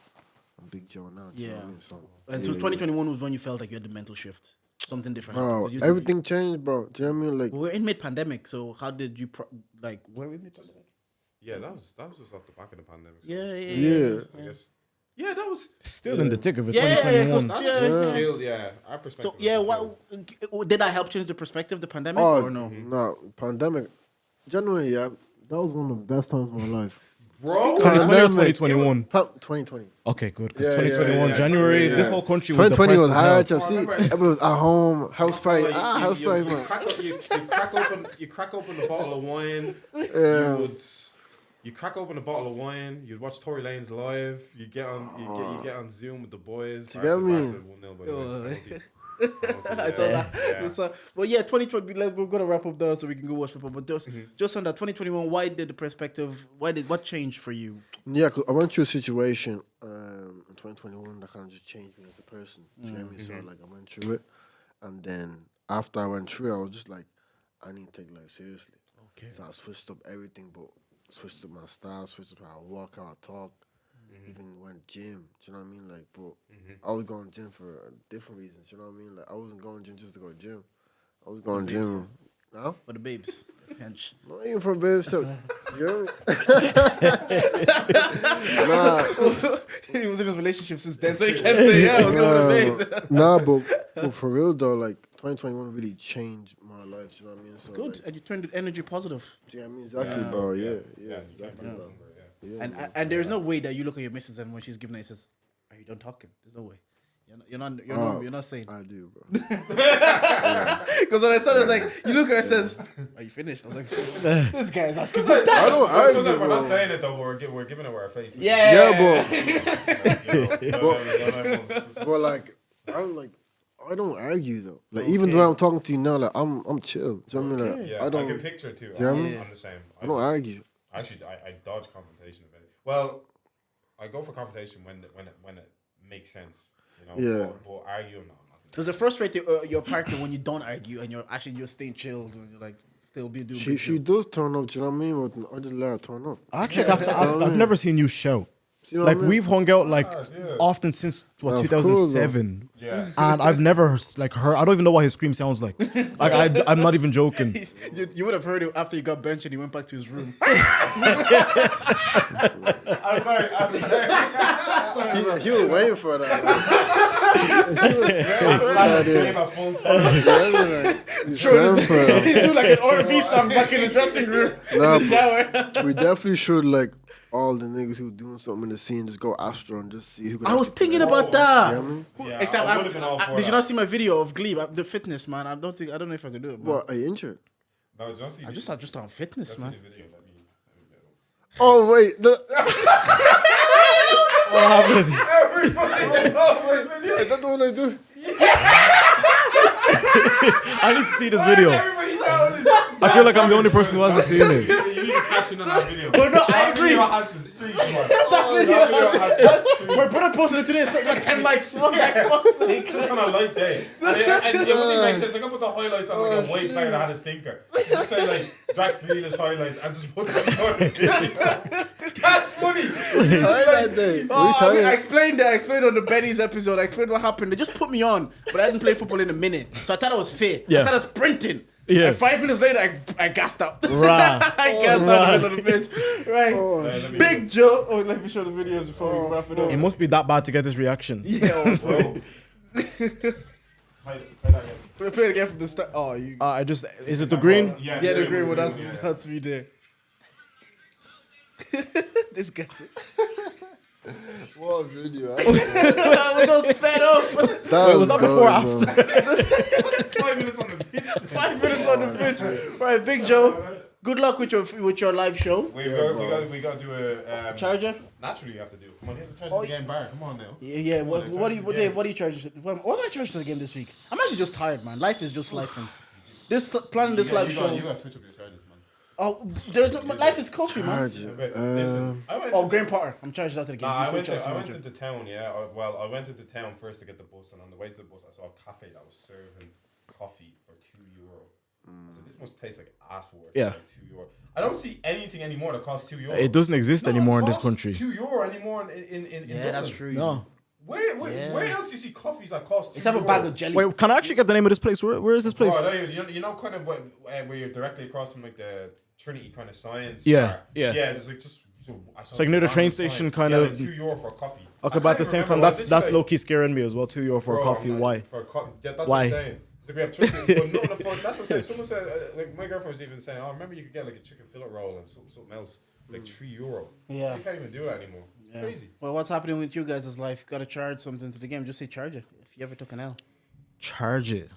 I'm Big Joe now. Do you know what I mean? So And so 2021 was when you felt like you had the mental shift, something different. bro, happened. 'Cause everything changed, bro. Do you know what I mean? Like We're in mid-pandemic, so how did you like? Were we mid-pandemic? Yeah, that was just off the back of the pandemic. So yeah. I guess. Yeah, that was Still in the thick of it. Yeah, 2021. that Yeah. was chill. Yeah, our perspective. So yeah, was what did that help change the perspective, the pandemic, Oh or no? no, pandemic. Genuinely, yeah, that was one of the best times of my life. bro. 2020 or Pandemic. 2021? 2020. Okay, good. Because Yeah, 2021, yeah. January, Yeah. this whole country was 2020 was depressed as hard hell. to see. remember- Everybody was at home, house party. Like, House party, man. you crack open the bottle of wine. Yeah. You crack open a bottle of wine. You'd watch Tory Lanez live. You get on Zoom with the boys. you get me? 1-0, by the way. I saw that. Yeah. So, well, yeah, 2020. We're gonna wrap up now so we can go watch football. But just on that 2021, why did the perspective? What changed for you? Yeah, 'cause I went through a situation in 2021 that kind of just changed me as a person. Do you get me? So like I went through it, and then after I went through it, I was just like, I need to take life seriously. Okay. So I switched up everything, but switched up my style, switched up how I walk, how I talk. Even went gym, do you know what I mean? Like, but I was going gym for different reasons, you know what I mean? Like, I wasn't going gym just to go gym. I was going gym. Huh? For the babes, Hench. Not even for babes, so you know what I mean? He was in his relationship since then, so he can't say yeah. I was going for the babes. Nah, but for real though, like 2021 really changed my life. You know what I mean? So, Good, Like, and you turned the energy positive. do you know what I mean? Exactly, bro. Yeah, You can't exactly, remember, bro. yeah. Yeah, And there's no way that you look at your missus and when she's giving it, says, "Are you done talking?" There's no way. You're not saying. I do, bro. Because when I saw it, I was like, you look at her, says, "Are you finished?" I was like, "This guy is asking." I don't argue, Sometimes we're not bro. saying it though. We're giving it with our faces. Yeah, But like, I don't argue though. Like, even though I'm talking to you now, like, I'm chill. Do you know what I mean? Like, Yeah, I I don't, can picture it too. you know what I I'm, mean? I'm the same. I don't argue. Actually, I dodge confrontation a bit. Well, I go for confrontation when it makes sense. You know. Yeah. But argue, no. Does it frustrate your partner when you don't argue and you're staying chilled and you're like still be doing? She does turn up. Do you know what I mean? But I just let her turn up. I actually have to ask, I've never seen you shout. See what I Like, mean? we've hung out, like, yeah. often since, That's 2007. Yeah. And I've never, like, heard, I don't even know what his scream sounds like. Like, I'm not even joking. You would have heard it after he got benched and he went back to his room. I'm sorry. He was waiting for that. He's waiting for that. He's doing like an R&B song back in the dressing room in Nah, the shower. We definitely should, like, all the niggas who doing something in the scene just go Astro and just see who can. I was actually thinking play. about that. You know what I mean? Yeah, Except I would've been all for did you that. not see my video of Glee, the fitness man? I don't know if I could do it. Man. What, are you injured? No, just see. I just on fitness, Just man. see the video. Let me get it. Oh, wait. What happened? Is that the one I do? I need to see this video. Everybody knows. I feel like I'm the only person who hasn't seen it. You need to catch reaction on that video. But no, I That agree. video has the streaks, man. That video That video has the streaks. My brother posted it today. It's like 10 likes. I was like, fuck's sake. Just on a light day. And it wouldn't make sense. Like, I put the highlights on like a white player that had a stinker. Just say like Jack Grealish highlights and just put them on the video. Cash money. That day. I explained that. I explained on the Benny's episode. I explained what happened. They just put me on, but I hadn't played football in a minute. So I thought I was fit. Yeah. I started sprinting. Yeah. And 5 minutes later, I gassed out. Right. I gassed out in the middle of the pitch. Right. Let me- Big Joe. Oh, let me show the videos before we wrap it up. It must be that bad to get this reaction. Yeah, Whoa. Play that again. we'll play it again from the start. Oh, you. Is it the green? Yeah, Yeah, the green one. That's yeah. that's me there. This guy. What video? I was fed up. Was that before or after? 5 minutes on the pitch. 5 minutes on the pitch. Right, Big Joe. Good luck with your live show. We got to do a Charger. Naturally, you have to do. Come on, here's the charge Oh, of the game bar. Come on now. Yeah. What do you charge? What am I charged to the game this week? I'm actually just tired, man. Life is just life. And planning this live show. You got to switch up your charges, man. Oh, there's no. Life is coffee, man. Okay, listen, I went. Oh, to- Graham Potter. I'm charged out to the game. Nah, He's I went still to charged I went to town. Yeah, I went to town first to get the bus, and on the way to the bus, I saw a cafe that was serving coffee for €2. So this must taste like ass work. Yeah. Like €2. I don't see anything anymore that costs €2. It doesn't exist No, anymore it in this costs country. €2 anymore in Yeah, that's Dublin. true. No. Where else do you see coffees that cost €2? Let's have a bag of jelly. Wait, can I actually get the name of this place? Where is this place? Oh, you know, kind of where you're directly across from like the Trinity kind of science. Yeah, bar. yeah. Yeah, there's like just. It's like near the train station, kind of. Like €2 for a coffee. Okay, but at the same time, that's low key scaring me as well. €2 for a coffee. Why? For a that's Why? what I'm saying. It's like we have chicken, but not enough. That's what I'm saying. Someone said, like my girlfriend was even saying, "Oh, remember you could get like a chicken fillet roll and something else, like €3." Yeah. You can't even do that anymore. Yeah. Crazy. Well, what's happening with you guys' life? Got to charge something to the game. Just say charge it. If you ever took an L. Charge it.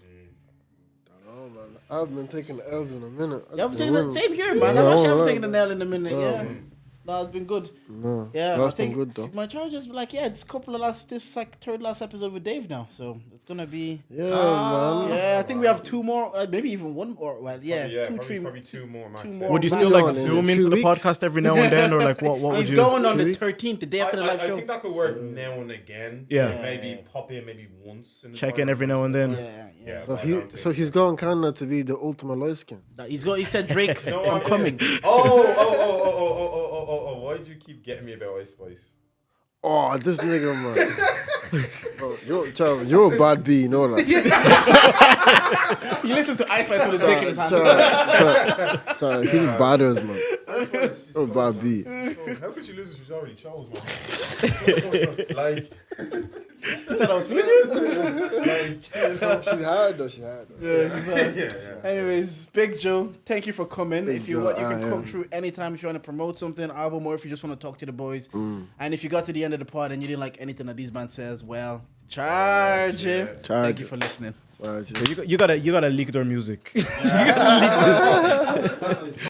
Oh man, I've been taking L's in a minute. Yeah, I'm taking the same here, man. No, I'm actually no, taking no. an L in a minute. No, Yeah. man. No, it's been good. No, Yeah, I that's think been good though. my charges were like, this couple of this like third last episode with Dave now, so it's gonna be. Yeah, man. Yeah, I think we have 2 more, maybe even 1 more. Well, yeah, Probably 2 more max. two more. Would you Back still like on in zoom 2 into the weeks. podcast every now and then, or like what would He's you? going on the weeks? 13th, the day after the live I show. think that could work now and again. Yeah. Like maybe pop in maybe once. In the Check in podcast. every now and then. Yeah. So he's going kind of to be the ultimate light skin. He said Drake, No, I'm coming. Oh, why do you keep getting me about Ice Spice? Oh, this nigga, man. Oh, you're a bad B, you know that. He listens to Ice Spice with his dick in his hand. Sorry, he's bad as man. You're a bad B. How could she lose if she's already chose, man? Like, I thought I was feeling you. She's hard though. yeah. Anyways, Big Joe, thank you for coming. Big If you Joe, want, you can I come am. through anytime if you want to promote something, album, or if you just want to talk to the boys. And if you got to the end of the pod and you didn't like anything that these man says, well, charge it. Charge Thank you it. for listening. Right, You gotta leak their music. You gotta leak this.